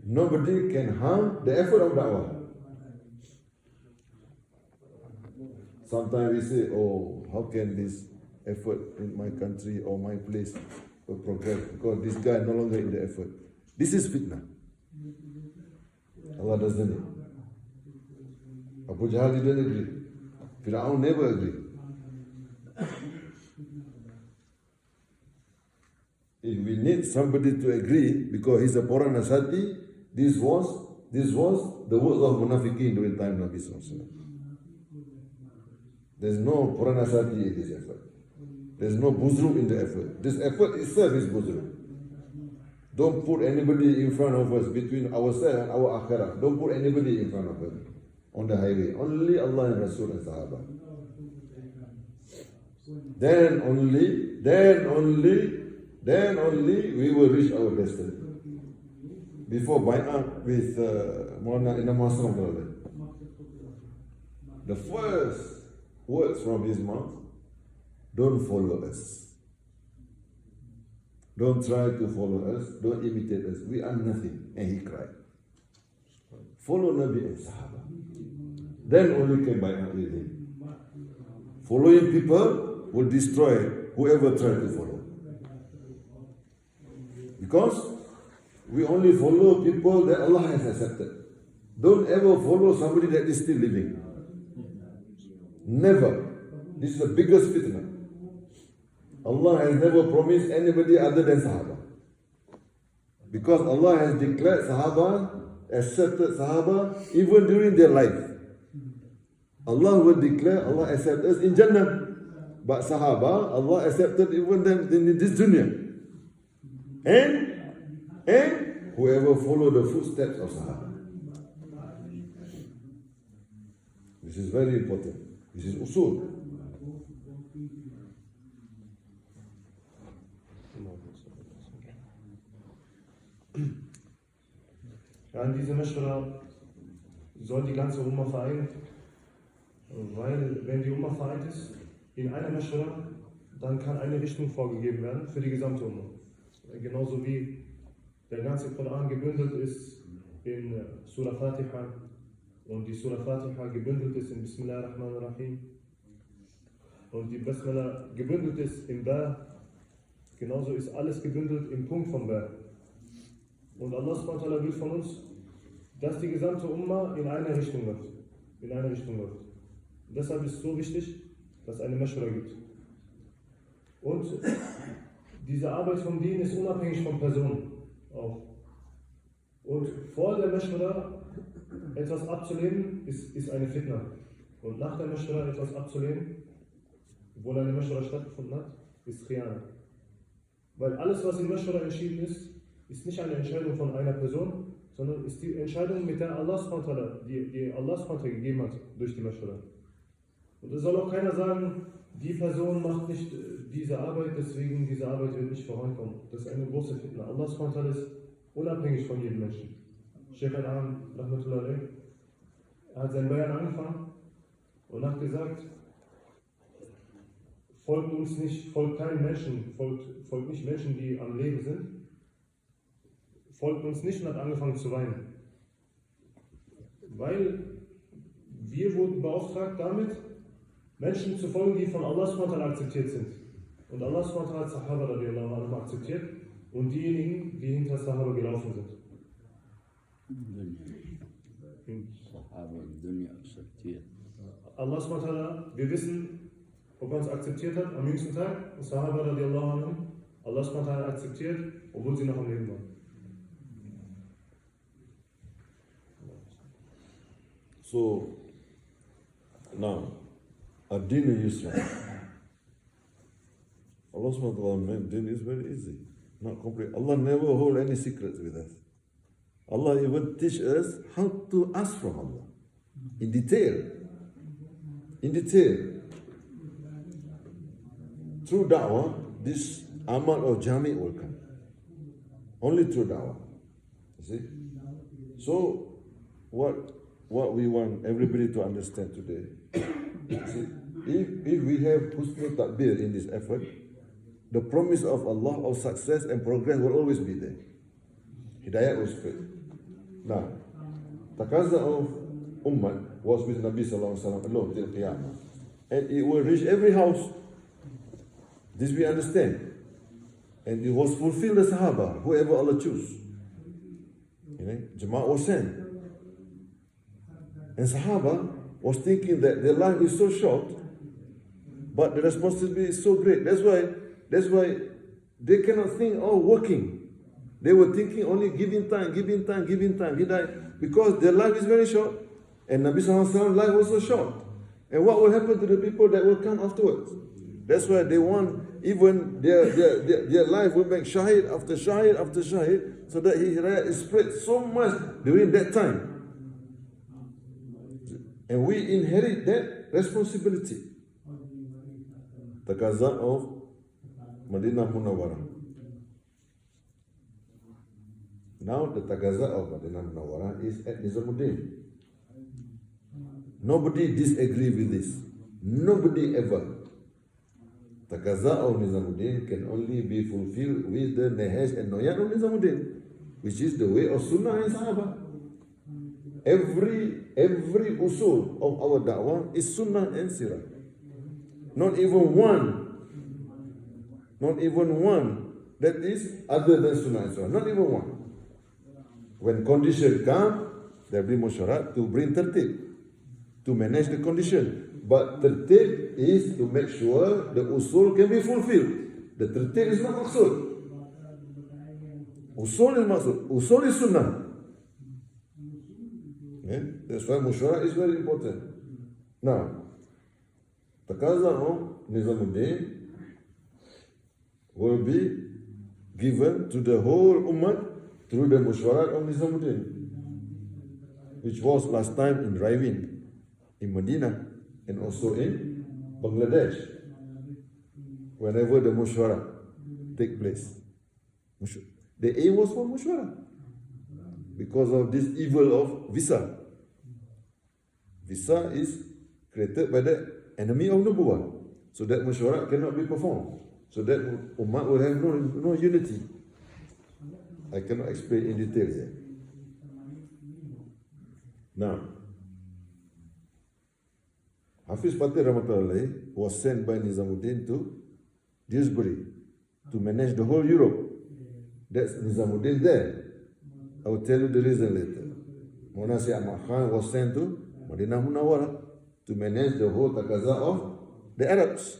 Nobody can harm the effort of da'wah. Sometimes we say, oh, how can this effort in my country or my place progress? Because this guy no longer in the effort. This is fitnah. Allah doesn't agree. Abu Jahl didn't agree. Fir'aun never agreed. If we need somebody to agree because he's a Quran Asati, this was the words of Munafiqeen during time of Nabi Sallallahu Alaihi Wasallam. There's no Quran Asati in this effort. There's no buzru in the effort. This effort itself is buzru. Don't put anybody in front of us between ourselves and our akhirah. Don't put anybody in front of us on the highway. Only Allah and Rasul and Sahaba. Then only we will reach our destiny. Before Bayan with Maulana Inam Hassan, the first words from his mouth, don't follow us. Don't try to follow us. Don't imitate us. We are nothing. And he cried. Follow Nabi and Sahaba. Then only can Bayan with him. Following people will destroy whoever tried to follow. Because we only follow people that Allah has accepted. Don't ever follow somebody that is still living. Never. This is the biggest fitna. Allah has never promised anybody other than Sahaba. Because Allah has declared Sahaba, accepted Sahaba, even during their life. Allah will declare, Allah accepted us in Jannah. But Sahaba, Allah accepted even them in this dunya. And whoever follow the footsteps of Sahaba. This is very important. This is usul. Ja, in diese Mashwara soll die ganze Umma vereinen, weil wenn die Umma vereint ist, in einer Mashwara, dann kann eine Richtung vorgegeben werden für die gesamte Umma. Genauso wie der ganze Koran gebündelt ist in Surah Fatiha und die Surah Fatiha gebündelt ist in Bismillah ar-Rahman ar-Rahim und die Basmala gebündelt ist in Ba, genauso ist alles gebündelt im Punkt von Ba. Und Allah subhanahu wa ta'ala will von uns, dass die gesamte Umma in eine Richtung läuft. In eine Richtung läuft. Und deshalb ist es so wichtig, dass es eine Mashwara gibt. Und diese Arbeit vom Dien ist unabhängig von Personen auch. Und vor der Mashwara etwas abzulehnen, ist eine Fitna. Und nach der Mashwara etwas abzulehnen, obwohl eine Mashwara stattgefunden hat, ist Khiyana. Weil alles, was in Mashwara entschieden ist nicht eine Entscheidung von einer Person, sondern ist die Entscheidung, mit der Allah subhanahu wa ta'ala, die Allah subhanahu wa ta'ala gegeben hat durch die Mashwara. Und es soll auch keiner sagen, die Person macht nicht diese Arbeit, deswegen diese Arbeit wird nicht vorankommen. Das ist eine große Fitna. Allah subhanahu wa ta'ala ist unabhängig von jedem Menschen. Sheikh al-Am, rahmatullah alayh, er hat sein Bayan angefangen und hat gesagt, folgt uns nicht, folgt keinen Menschen, folgt nicht Menschen, die am Leben sind, folgt uns nicht und hat angefangen zu weinen. Weil wir wurden beauftragt damit, Menschen zu folgen, die von Allah subhanahu wa ta'ala akzeptiert sind. Und Allah subhanahu wa ta'ala hat Sahaba radiallahu anhum akzeptiert und diejenigen, die hinter Sahaba gelaufen sind. Allah subhanahu wa ta'ala, wir wissen, ob er uns akzeptiert hat am jüngsten Tag, und Sahaba radiallahu anhum, Allah subhanahu wa ta'ala akzeptiert, obwohl sie noch am Leben waren. So, now, Ad-Din Yusra. Allah subhanahu wa ta'ala made Din is very easy, not complete. Allah never hold any secrets with us. Allah even teach us how to ask from Allah in detail. In detail. Through da'wah, this amal or jami will come. Only through da'wah. You see? So, what we want everybody to understand today, see, if we have husnul takbir in this effort, the promise of Allah of success and progress will always be there. Hidayah will spread. Now, taqaza of Ummah was with Nabi Sallallahu Alaihi Wasallam alone till Qiyamah. And it will reach every house. This we understand. And it was fulfilled the Sahaba, whoever Allah choose. You know, Jama'at was sent. And Sahaba was thinking that their life is so short, but the responsibility is so great. That's why they cannot think, working. They were thinking only giving time. He died because their life is very short. And Nabi Sallallahu Alaihi Wasallam's life was so short. And what will happen to the people that will come afterwards? That's why they want even their life will make shahid after shahid, so that hidayah is spread so much during that time. And we inherit that responsibility. The Gaza of Madinah Munawwarah. Now the Tagaza of Madinah Munawwarah is at Nizamuddin. Nobody disagree with this. Nobody ever. Tagaza of Nizamuddin can only be fulfilled with the Nehaj and Noyan of Nizamuddin, which is the way of Sunnah and Sahaba. Every usul of our da'wah is Sunnah and Sirah. Not even one that is other than Sunnah and Sirah. Not even one. When conditions come, there will be musyarat to bring tertib, to manage the condition. But tertib is to make sure the usul can be fulfilled. The tertib is not maksud. Usul is maksud. Usul is sunnah. Okay? That's why musyarat is very important. Now, taqaza of Nizamuddin will be given to the whole ummah through the Mushwarat of Nizamuddin, which was last time in Ravin, in Medina, and also in Bangladesh, whenever the Mushwara take place. The aim was for Mushwara. because of this evil of visa. Visa is created by the enemy of Nubuwah. So that Mashwarat cannot be performed. So that Ummah will have no unity. I cannot explain in detail here. Now, Hafiz Fatih Rahmatullahi was sent by Nizamuddin to Dewsbury to manage the whole Europe. That's Nizamuddin there. I will tell you the reason later. Mona Syed Ahmad Khan was sent to Madinah Munawwarah to manage the whole takaza of the Arabs.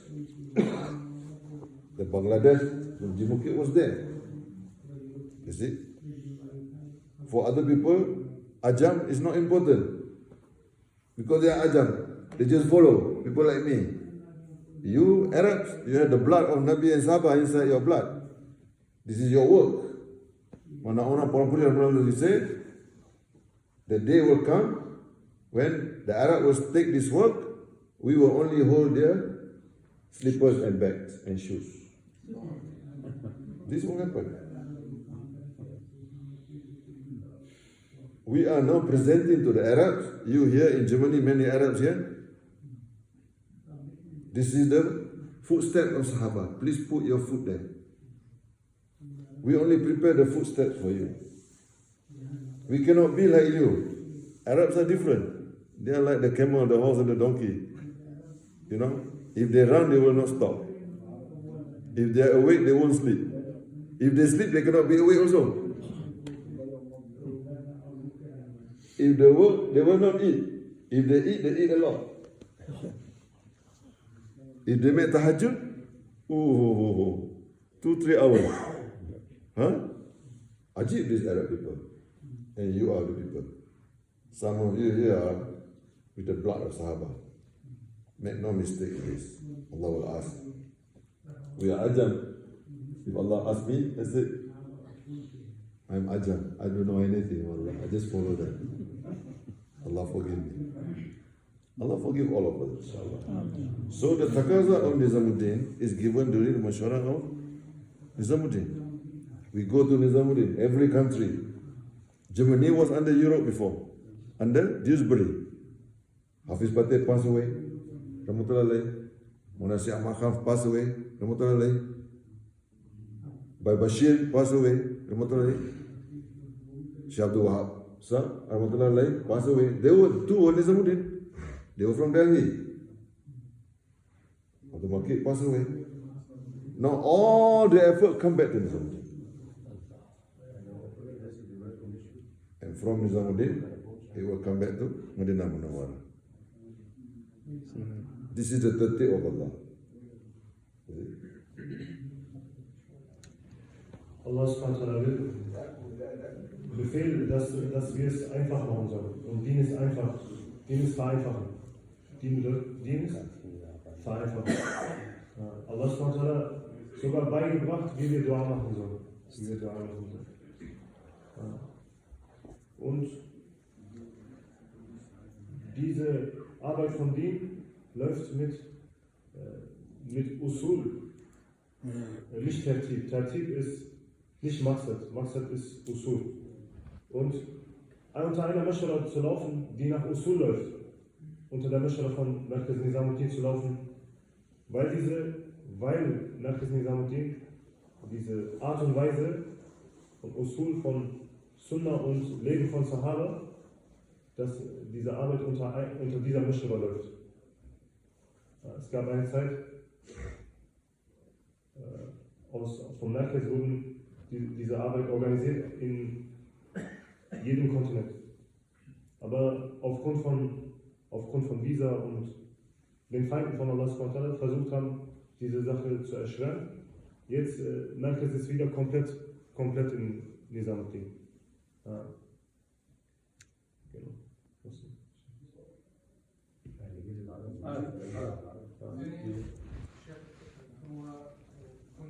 The Bangladesh, Mujimukit was there. You see? For other people, Ajam is not important. Because they are Ajam. They just follow. People like me. You Arabs, you have the blood of Nabi and Sahaba inside your blood. This is your work. Mana-mana orang you say, the day will come when the Arab will take this work, we will only hold their slippers and bags and shoes. This will happen. We are now presenting to the Arabs, you here in Germany, many Arabs here. This is the footstep of Sahaba. Please put your foot there. We only prepare the footsteps for you. We cannot be like you. Arabs are different. They are like the camel, the horse, and the donkey. You know, if they run, they will not stop. If they are awake, they won't sleep. If they sleep, they cannot be awake also. If they work, they will not eat. If they eat a lot. If they make tahajjud, 2-3 hours. Huh? Ajib, these Arab people. And you are the people. Some of you here are with the blood of Sahaba. Make no mistake in this. Allah will ask. We are Ajam. If Allah asks me, I say, I'm Ajam. I don't know anything, Allah. I just follow them. Allah forgive me. Allah forgive all of us, inshallah. So the takaza of Nizamuddin is given during the Mashwara of Nizamuddin. We go to Nizamuddin, every country. Germany was under Europe before, under Dewsbury. Hafiz Pateh passed away, Rahmatullah alayhi. Mona Syed Ahmad Khan passed away, Rahmatullah alayhi. Bhai Bashir passed away, Rahmatullah alayhi. Shah Abdul Wahab, sir, Rahmatullah alayhi, passed away. They were two on Nizamuddin. They were from Delhi. Abdul Makid passed away. Now all the effort come back to Nizamuddin. And from Nizamuddin, it will come back to Madinah Munawwarah. This is the tertib of Allah. Allah subhanahu wa ta'ala will Befehl, dass wir es einfach machen sollen. Und Dien ist einfach. Dien ist vereinfachen. Dien ist vereinfachen. Allah subhanahu wa ta'ala sogar beigebracht, wie wir Dua machen sollen. Und diese Arbeit von Dien läuft mit Usul, nicht Tertib. Tertib ist nicht Maqsad. Maqsad ist Usul. Und unter einer Maschara zu laufen, die nach Usul läuft, unter der Maschara von Markaz Nizamuddin zu laufen, weil Markaz Nizamuddin diese Art und Weise und Usul von Sunnah und Leben von Sahaba, dass diese Arbeit unter dieser Maschara läuft. Es gab eine Zeit, vom Markaz wurden diese Arbeit organisiert in jedem Kontinent. Aber aufgrund von Visa und den Feinden von Allah subhanahu wa ta'ala versucht haben, diese Sache zu erschweren. Jetzt merkt es wieder komplett in Nizamuddin. Genau.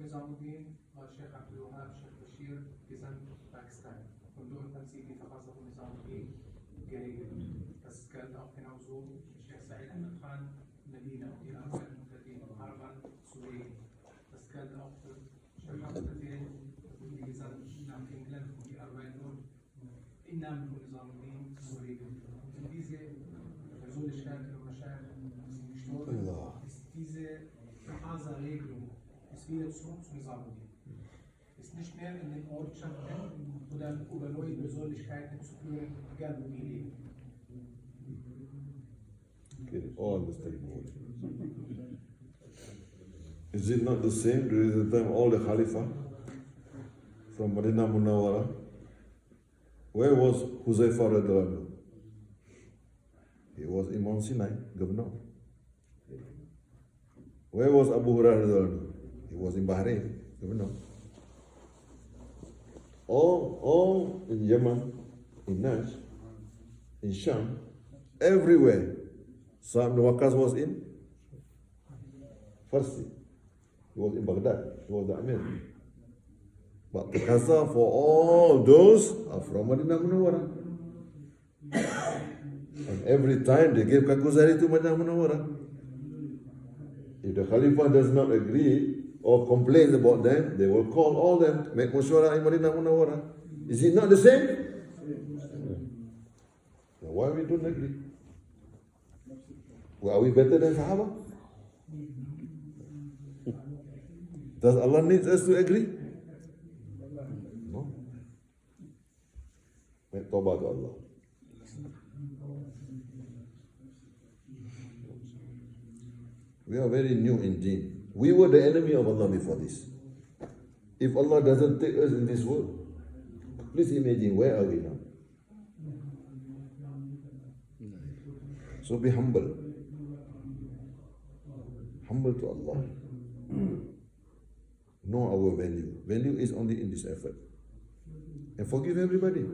Nizamuddin war Sheikh Abdul Wahab, Sheikh Bashir, gesandt Pakistan. Und dort haben sie die Verfassung von Nizamuddin geregelt. Das galt auch genauso für Sheikh Said Ahmed Khan, Medina, die Arbeit unter den Arabern zu legen. Das galt auch für Sheikh Abdul Wahab, die gesandt nach England und die Arbeit dort. In Einnahmen von Nizamuddin zu regeln. Und diese Persönlichkeiten und Maschinen sind gestorben, ist diese Asa-Regelung ist wieder zurück zu Nizamuddin. Ist nicht mehr in den Ortschaften oder über neue Persönlichkeiten zu führen, egal wo die leben. Okay, all understandable. Is it not the same during the time all the Khalifa from Madinah Munawwara? Where was Huzaifa radiallahu anhu? He was in Mount Sinai, governor. Where was Abu Hurairah radiallahu anhu? He was in Bahrain, governor. All in Yemen, in Najd, in Sham, everywhere. Sa'd ibn Waqqas was in Farsi. He was in Baghdad. He was the Amir. But the Qaza for all those are from Madinah Munawwara. And every time they gave Kakuzari to Madinah Munawwara. If the Khalifa does not agree or complains about them, they will call all them, make Mushwara in Madinah Munawwara. Is it not the same? Now why we don't agree? Well, are we better than Sahaba? Does Allah need us to agree? No. Make tawbah to Allah. We are very new in deen. We were the enemy of Allah before this. If Allah doesn't take us in this world, please imagine where are we now? So be humble. Humble to Allah. Know our value. Value is only in this effort. And forgive everybody.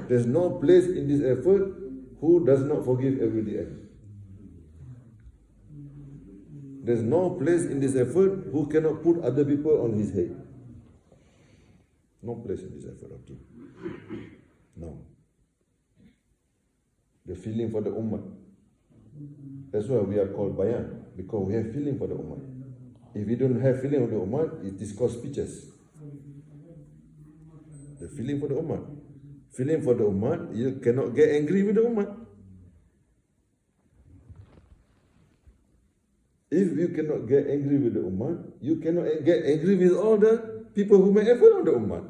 There's no place in this effort who does not forgive everybody else. There's no place in this effort who cannot put other people on his head. No place in this effort, okay? No. The feeling for the ummah. That's why we are called Bayan, because we have feeling for the ummah. If we don't have feeling for the ummah, it is called speeches. The feeling for the ummah. Feeling for the ummah, you cannot get angry with the ummah. If you cannot get angry with the ummah, you cannot get angry with all the people who make effort on the ummah.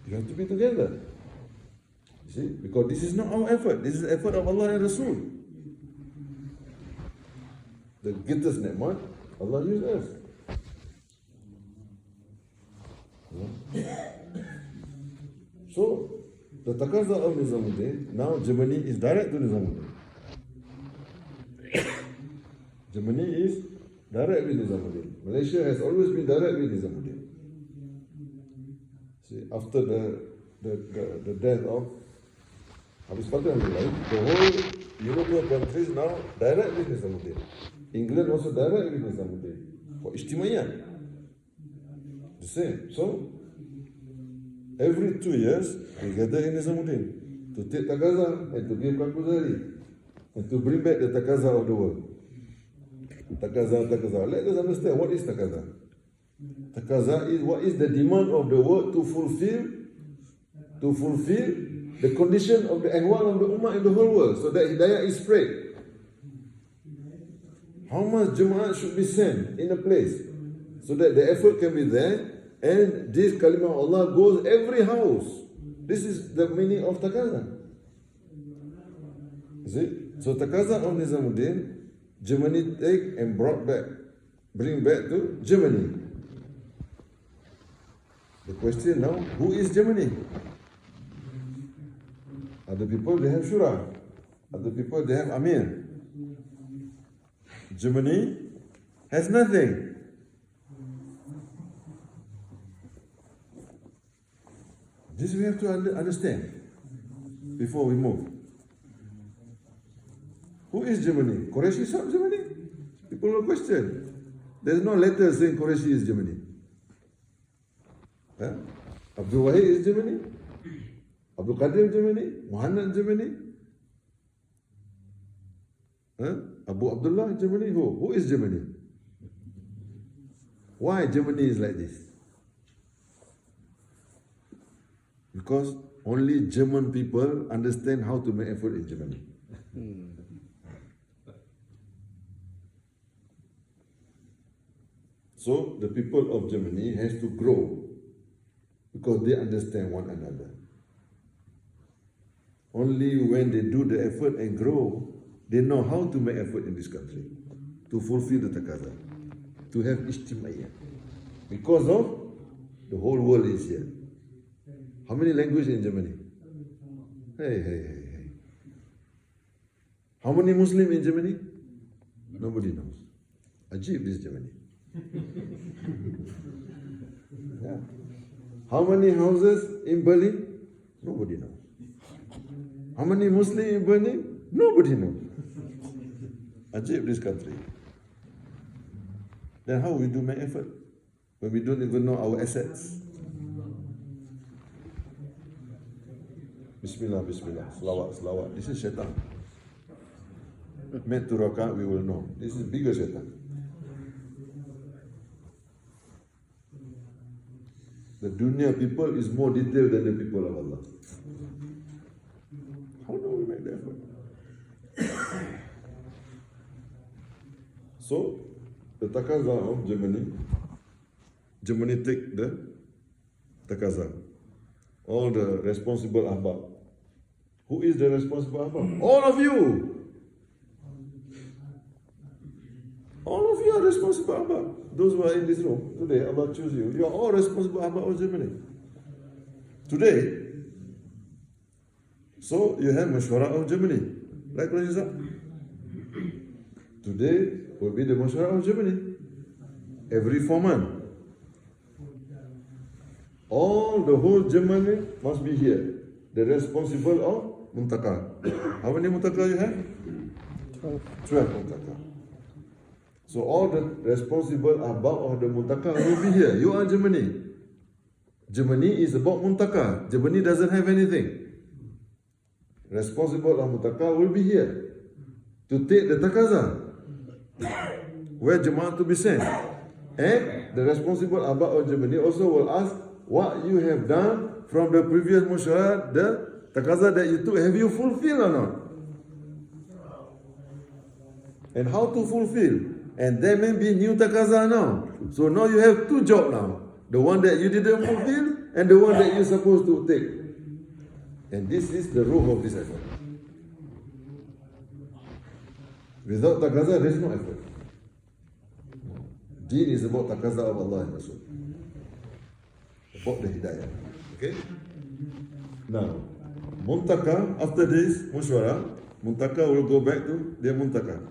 You have to be together. You see? Because this is not our effort. This is the effort of Allah and Rasul. The greatest ni'mat, Allah used us. So, the Taqaza of Nizamuddin, now Germany is direct to Nizamuddin. Germany is direct with Nizamuddin. Malaysia has always been direct with Nizamuddin. See, after the death of Habis Pakistan, the whole European countries now direct with Nizamuddin. England also direct with Nizamuddin. For Ijtimaiyah. The same. So, every 2 years, we gather in Nizamuddin to take Taqaza and to give Kakuzari and to bring back the Taqaza of the world. Taqaza. Let us understand what is Taqaza. Taqaza is what is the demand of the world to fulfill the condition of the ahwal of the ummah in the whole world, so that hidayah is spread. How much Jum'ah should be sent in a place so that the effort can be there and this kalimah of Allah goes every house. This is the meaning of Taqaza. Is it? So Taqaza of Nizamuddin, Germany take and bring back to Germany. The question now, who is Germany? Other people, they have Shura. Other people, they have Amir. Germany has nothing. This we have to understand before we move. Who is Germany? Quraysh is not Germany? People will question. There's no letter saying Quraysh is Germany. Huh? Abdul Wahid is Germany? Abdul Qadir Germany? Muhammad Germany? Huh? Abu Abdullah Germany? Who is Germany? Why Germany is like this? Because only German people understand how to make effort in Germany. So the people of Germany has to grow because they understand one another. Only when they do the effort and grow, they know how to make effort in this country to fulfill the taqaza, to have ijtimaiyah. Because of the whole world is here. How many languages in Germany? Hey. How many Muslims in Germany? Nobody knows. Ajib, this Germany. Yeah. How many houses in Berlin? Nobody knows. How many Muslims in Berlin? Nobody knows. Ajib, this country. Then how we do make effort when we don't even know our assets? Bismillah, Bismillah, Salawat, Salawat. This is shaitan. Meant to rakaat, we will know. This is bigger shaitan. The dunya people is more detailed than the people of Allah. How do we make the effort? So, the taqaza of Germany take the taqaza. All the responsible ahbab. Who is the responsible ahbab? All of you! All of you are responsible ahbab. Those who are in this room, today Allah choose you. You are all responsible ahbab of Germany. Today, so you have Mashwara of Germany. Like Rajisa. Today will be the Mashwara of Germany. Every 4 months. All the whole Germany must be here. The responsible of Muntaka. How many Muntaka you have? 12 Muntaka. So all the responsible ahbab of the Muntaka will be here. You are Germany. Germany is about Muntaka. Germany doesn't have anything. Responsible of Muntaka will be here to take the taqaza. Where Jamaat to be sent. And the responsible ahbab of Germany also will ask what you have done from the previous musyarah, the taqaza that you took, have you fulfilled or not? And how to fulfill? And there may be new taqaza now. So now you have 2 jobs now. The one that you didn't fulfill and the one that you're supposed to take. And this is the ruh of this effort. Without taqaza, there is no effort. Deen is about taqaza of Allah and Rasul. About the hidayah. Okay? Now, Muntaka, after this mushwara, Muntaka will go back to their Muntaka.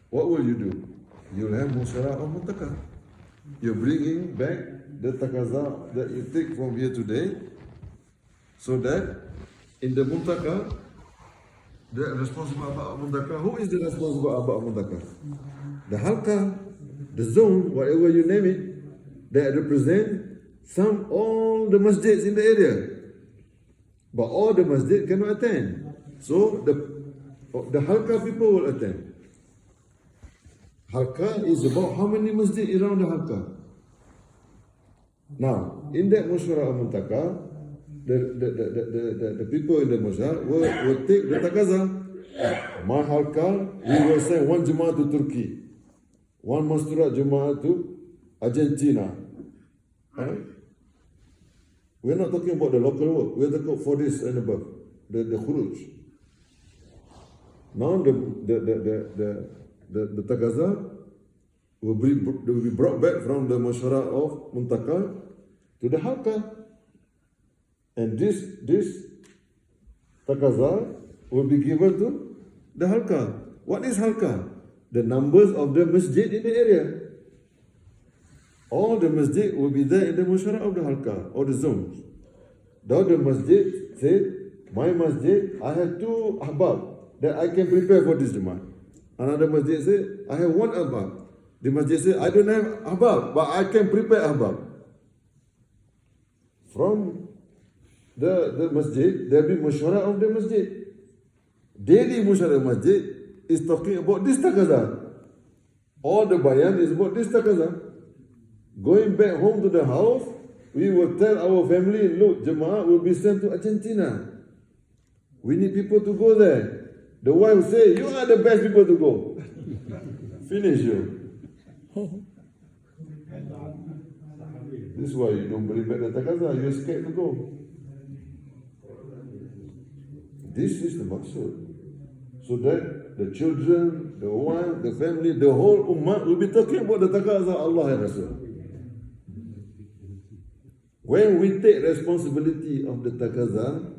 What will you do? You will have mushwara of Muntaka. You're bringing back the taqaza that you take from here today, so that in the Muntaka, the responsible about Muntaka, who is the responsible about Muntaka? The halqa, the zone, whatever you name it, that represent all the masjids in the area. But all the masjid cannot attend. So the halqa people will attend. Halqa is about how many masjid around the halqa. Now, in that mushwara of Muntaka, the people in the mushwara will take the taqaza. My halqa, we will send 1 Jamaat to Turkey, 1 Masturat Jamaat to Argentina. Right? We're not talking about the local work. We're talking for this and above, the khuruj. Now the taqaza will be brought back from the mashwara of Muntaka to the halqa. And this taqaza will be given to the halqa. What is halqa? The numbers of the masjid in the area. All the masjid will be there in the mashwara of the halqa or the zones. Now the masjid said, my masjid, I have 2 ahbab that I can prepare for this Jamaat. Another masjid said, I have 1 ahbab. The masjid said, I don't have ahbab, but I can prepare ahbab. From the masjid, there will be mushwara of the masjid. Daily mushwara masjid is talking about this taqaza. All the bayan is about this taqaza. Going back home to the house, we will tell our family, look, Jemaah will be sent to Argentina. We need people to go there. The wife will say, you are the best people to go. Finish you. This is why you don't bring back the takaza. You're scared to go. This is the maksud. So that the children, the wife, the family, the whole ummah will be talking about the takaza Allah and Rasul. When we take responsibility of the takaza,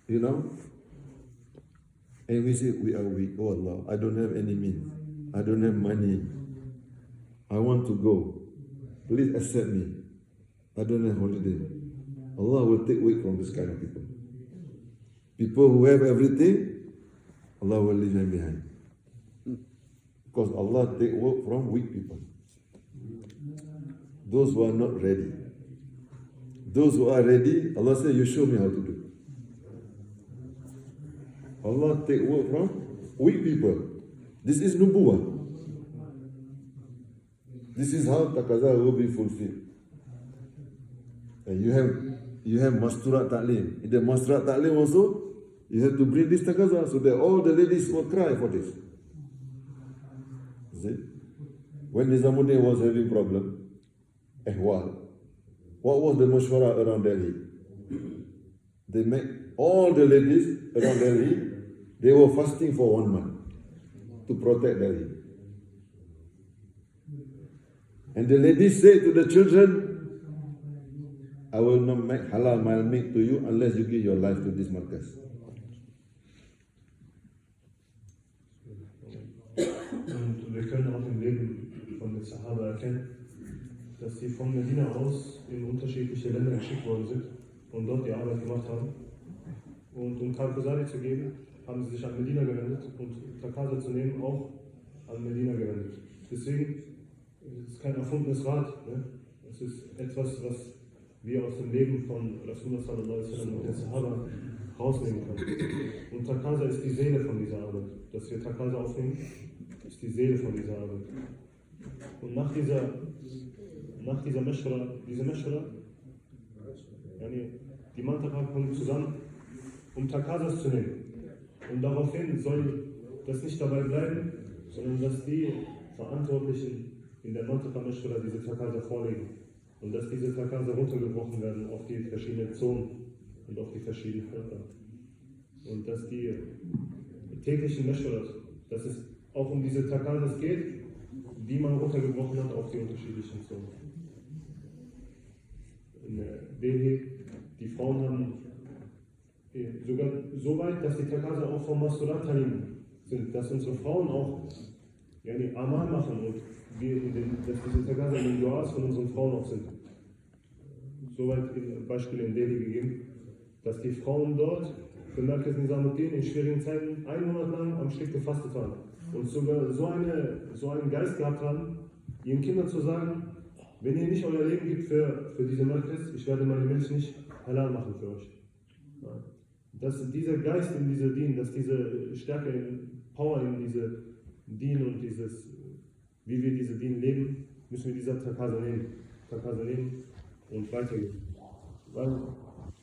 you know, and we say we are weak. Oh Allah, I don't have any means. I don't have money. I want to go. Please accept me. I don't have holiday. Allah will take away from this kind of people. People who have everything, Allah will leave them behind. Because Allah take work from weak people. Those who are not ready. Those who are ready, Allah says, you show me how to do. Allah take work from weak people. This is nubuwah. This is how takaza will be fulfilled. And you have masturat ta'lim. In the masturat ta'lim also, you have to bring this takaza so that all the ladies will cry for this. See? When Nizamuddin was having problem, what was the mashwara around Delhi? They make all the ladies around Delhi, they were fasting for 1 month to protect Delhi. And the ladies say to the children, I will not make halal my milk to you unless you give your life to this markaz. Und wir können auch im Leben von den Sahaba erkennen, dass sie von Medina aus in unterschiedliche Länder geschickt worden sind und dort die Arbeit gemacht haben. Und um Kalkusari zu geben, haben sie sich an Medina gewendet und Takasa zu nehmen, auch an Medina gewendet. Deswegen es ist kein erfundenes Rad. Ne? Es ist etwas, was wir aus dem Leben von Rasulullah sallallahu alaihi wasallam und den Sahaba rausnehmen können. Und Takasa ist die Seele von dieser Arbeit. Dass wir Takasa aufnehmen, ist die Seele von dieser Arbeit. Und nach dieser Meshra, die Mantaka kommen zusammen, um Takasas zu nehmen. Und daraufhin soll das nicht dabei bleiben, sondern dass die Verantwortlichen in der Mantaka Meshra diese Takasa vorlegen. Und dass diese Takasa runtergebrochen werden auf die verschiedenen Zonen und auf die verschiedenen Völker. Und dass die täglichen Meshras, dass es auch um diese Takasas geht, die man runtergebrochen hat auf die unterschiedlichen Zonen. In Delhi, die Frauen haben sogar so weit, dass die Takasa auch vom Masturat sind, dass unsere Frauen auch Amal machen und dass diese Takasa in den Duas von unseren Frauen auch sind. Soweit Beispiele in Delhi gegeben, dass die Frauen dort für Merkez Nizamuddin in schwierigen Zeiten 1 Monat lang am Stück gefastet haben und sogar so einen Geist gehabt haben, ihren Kindern zu sagen, wenn ihr nicht euer Leben gibt für diese Merkez, ich werde meine Milch nicht halal machen für euch. Ja. Dass dieser Geist in diese Dien, dass diese Stärke, Power in diese Dien und wie wir diese Dien leben, müssen wir dieser Takasa nehmen und weitergeben. Weil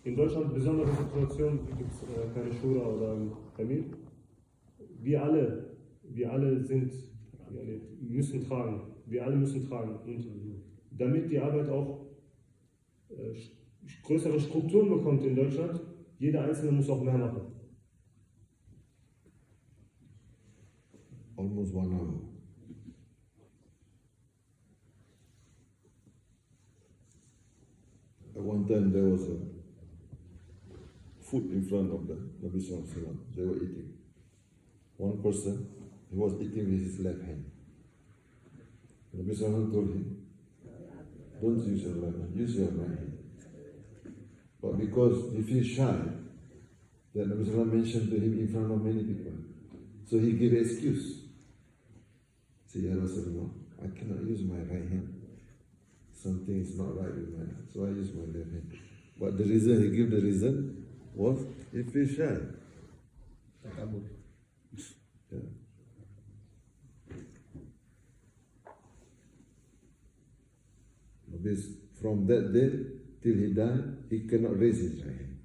in Deutschland besondere Situationen gibt es keine Shura oder Emir. Wir alle müssen tragen. Wir alle müssen tragen. Und damit die Arbeit auch größere Strukturen bekommt in Deutschland, jeder Einzelne muss auch mehr machen. Almost 1 hour. At one time there was a food in front of the Nabi Sallallahu Alaihi Wasallam. They were eating. One person, he was eating with his left hand. The Nabi Sallallahu Alaihi Wasallam told him, don't use your left hand, use your right hand. But because he feels shy, that Nabi Sallallahu Alaihi Wasallam mentioned to him in front of many people. So he gave an excuse. Say, Ya Rasulullah, I cannot use my right hand. Something is not right with my hand, so I use my left hand. But the reason he gave the reason was he feels shy. Yeah. From that day till he died, he cannot raise his right hand.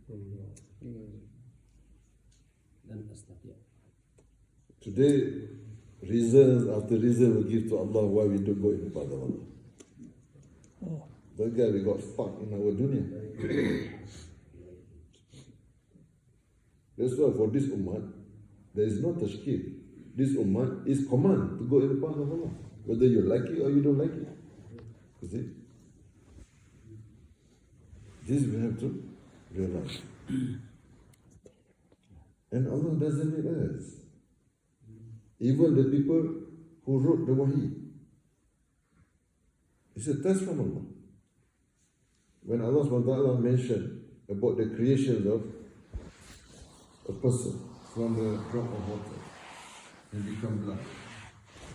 Today, reasons after reason we give to Allah why we don't go in the path of Allah. That guy, we got stuck in our dunya. That's why for this ummah, there is no tashkil. This ummah is command to go in the path of Allah, whether you like it or you don't like it. You see? This we have to realize. And Allah doesn't need us. Even the people who wrote the Wahi, it's a test from Allah. When Allah SWT mentioned about the creations of a person from a drop of water and become blood,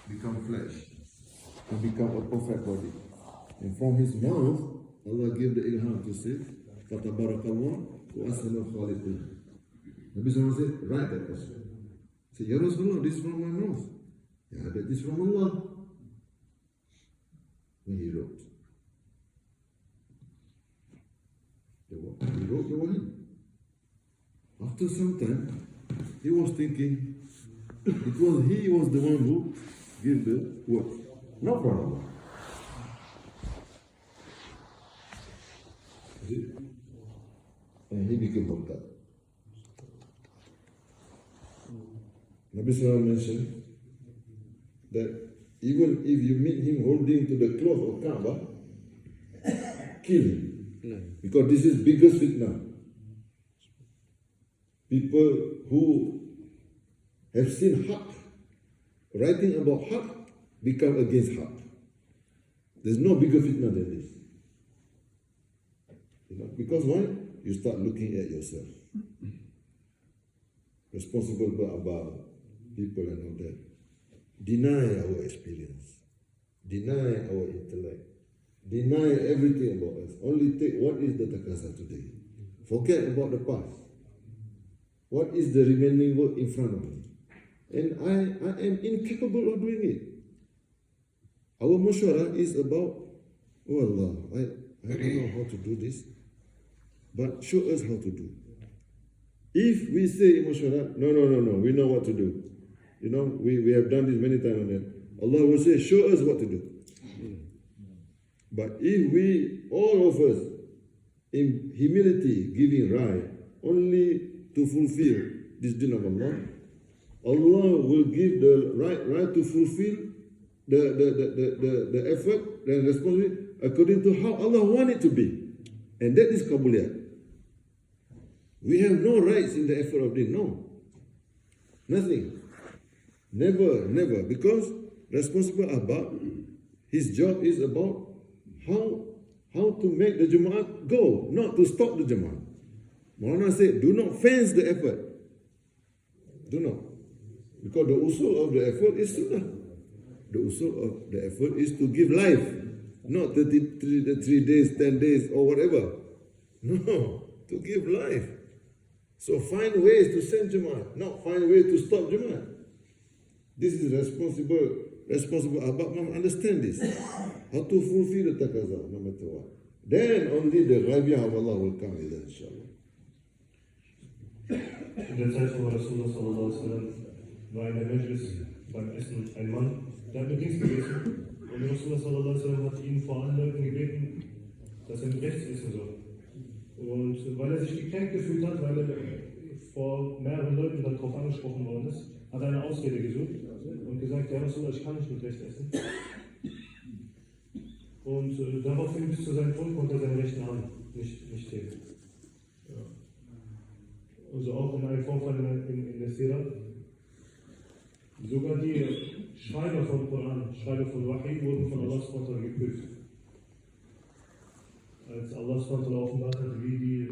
become flesh, and become a perfect body. And from his mouth, Allah gave the ilham to say, فَتَبَارَكَ اللَّهُ وَأَحْسَنُ الْخَالِقِينَ. Nabi SAW said, write that person. He said, Ya Rasulullah, this is from my mouth. Yeah, that is from Allah. When he wrote. He wrote the Wahi. After some time, he was thinking, he was the one who gave the word, not from Allah. And he became Murtad. Nabi Sallallahu mentioned that even if you meet him holding to the cloth of Kaaba, kill him. Because this is biggest fitna. People who have seen Haqq, writing about Haqq, become against Haqq. There's no bigger fitna than this. Because why? You start looking at yourself. Responsible about people and all that. Deny our experience. Deny our intellect. Deny everything about us. Only take what is the takasa today. Forget about the past. What is the remaining work in front of me? And I am incapable of doing it. Our mushwara is about, oh Allah, I don't know how to do this, but show us how to do. If we say in mushwara, no, we know what to do. You know, we have done this many times, and Allah will say, show us what to do. But if we, all of us, in humility, giving right, only to fulfill this deen of Allah, Allah will give the right to fulfill the effort, the responsibility, according to how Allah wants it to be. And that is Qabuliyat. We have no rights in the effort of deen, no. Nothing. Never. Because responsible about, his job is about how to make the Jama'at go, not to stop the Jama'at. Maulana said, do not fence the effort. Do not. Because the usul of the effort is sunnah. The usul of the effort is to give life, not 3 days, 10 days, or whatever. No, to give life. So find ways to send Jama'at, not find ways to stop Jama'at. This is responsible. But understand this. How to fulfill the taqaza, no matter what. Then only the Rabi'ah of Allah will come with it, inshallah. In der Zeit von Rasulullah sallallahu alaihi wasallam war in der Majlis beim Essen ein Mann, der hat mit links gegessen und Rasulullah sallallahu alaihi wasallam hat ihn vor allen Leuten gebeten, dass er mit rechts essen soll. Und weil er sich gekränkt gefühlt hat, weil er vor mehreren Leuten darauf angesprochen worden ist, hat er eine Ausrede gesucht und gesagt, ja Rasulullah, ich kann nicht mit rechts essen. Und daraufhin bis zu seinem Tod konnte er seine rechten Hand nicht heben. Ja. Also auch in einem Vorfall in der Sira. Sogar die Schreiber vom Koran, Schreiber von Wahi, wurden von Allah geprüft. Als Allah offenbart hat, wie die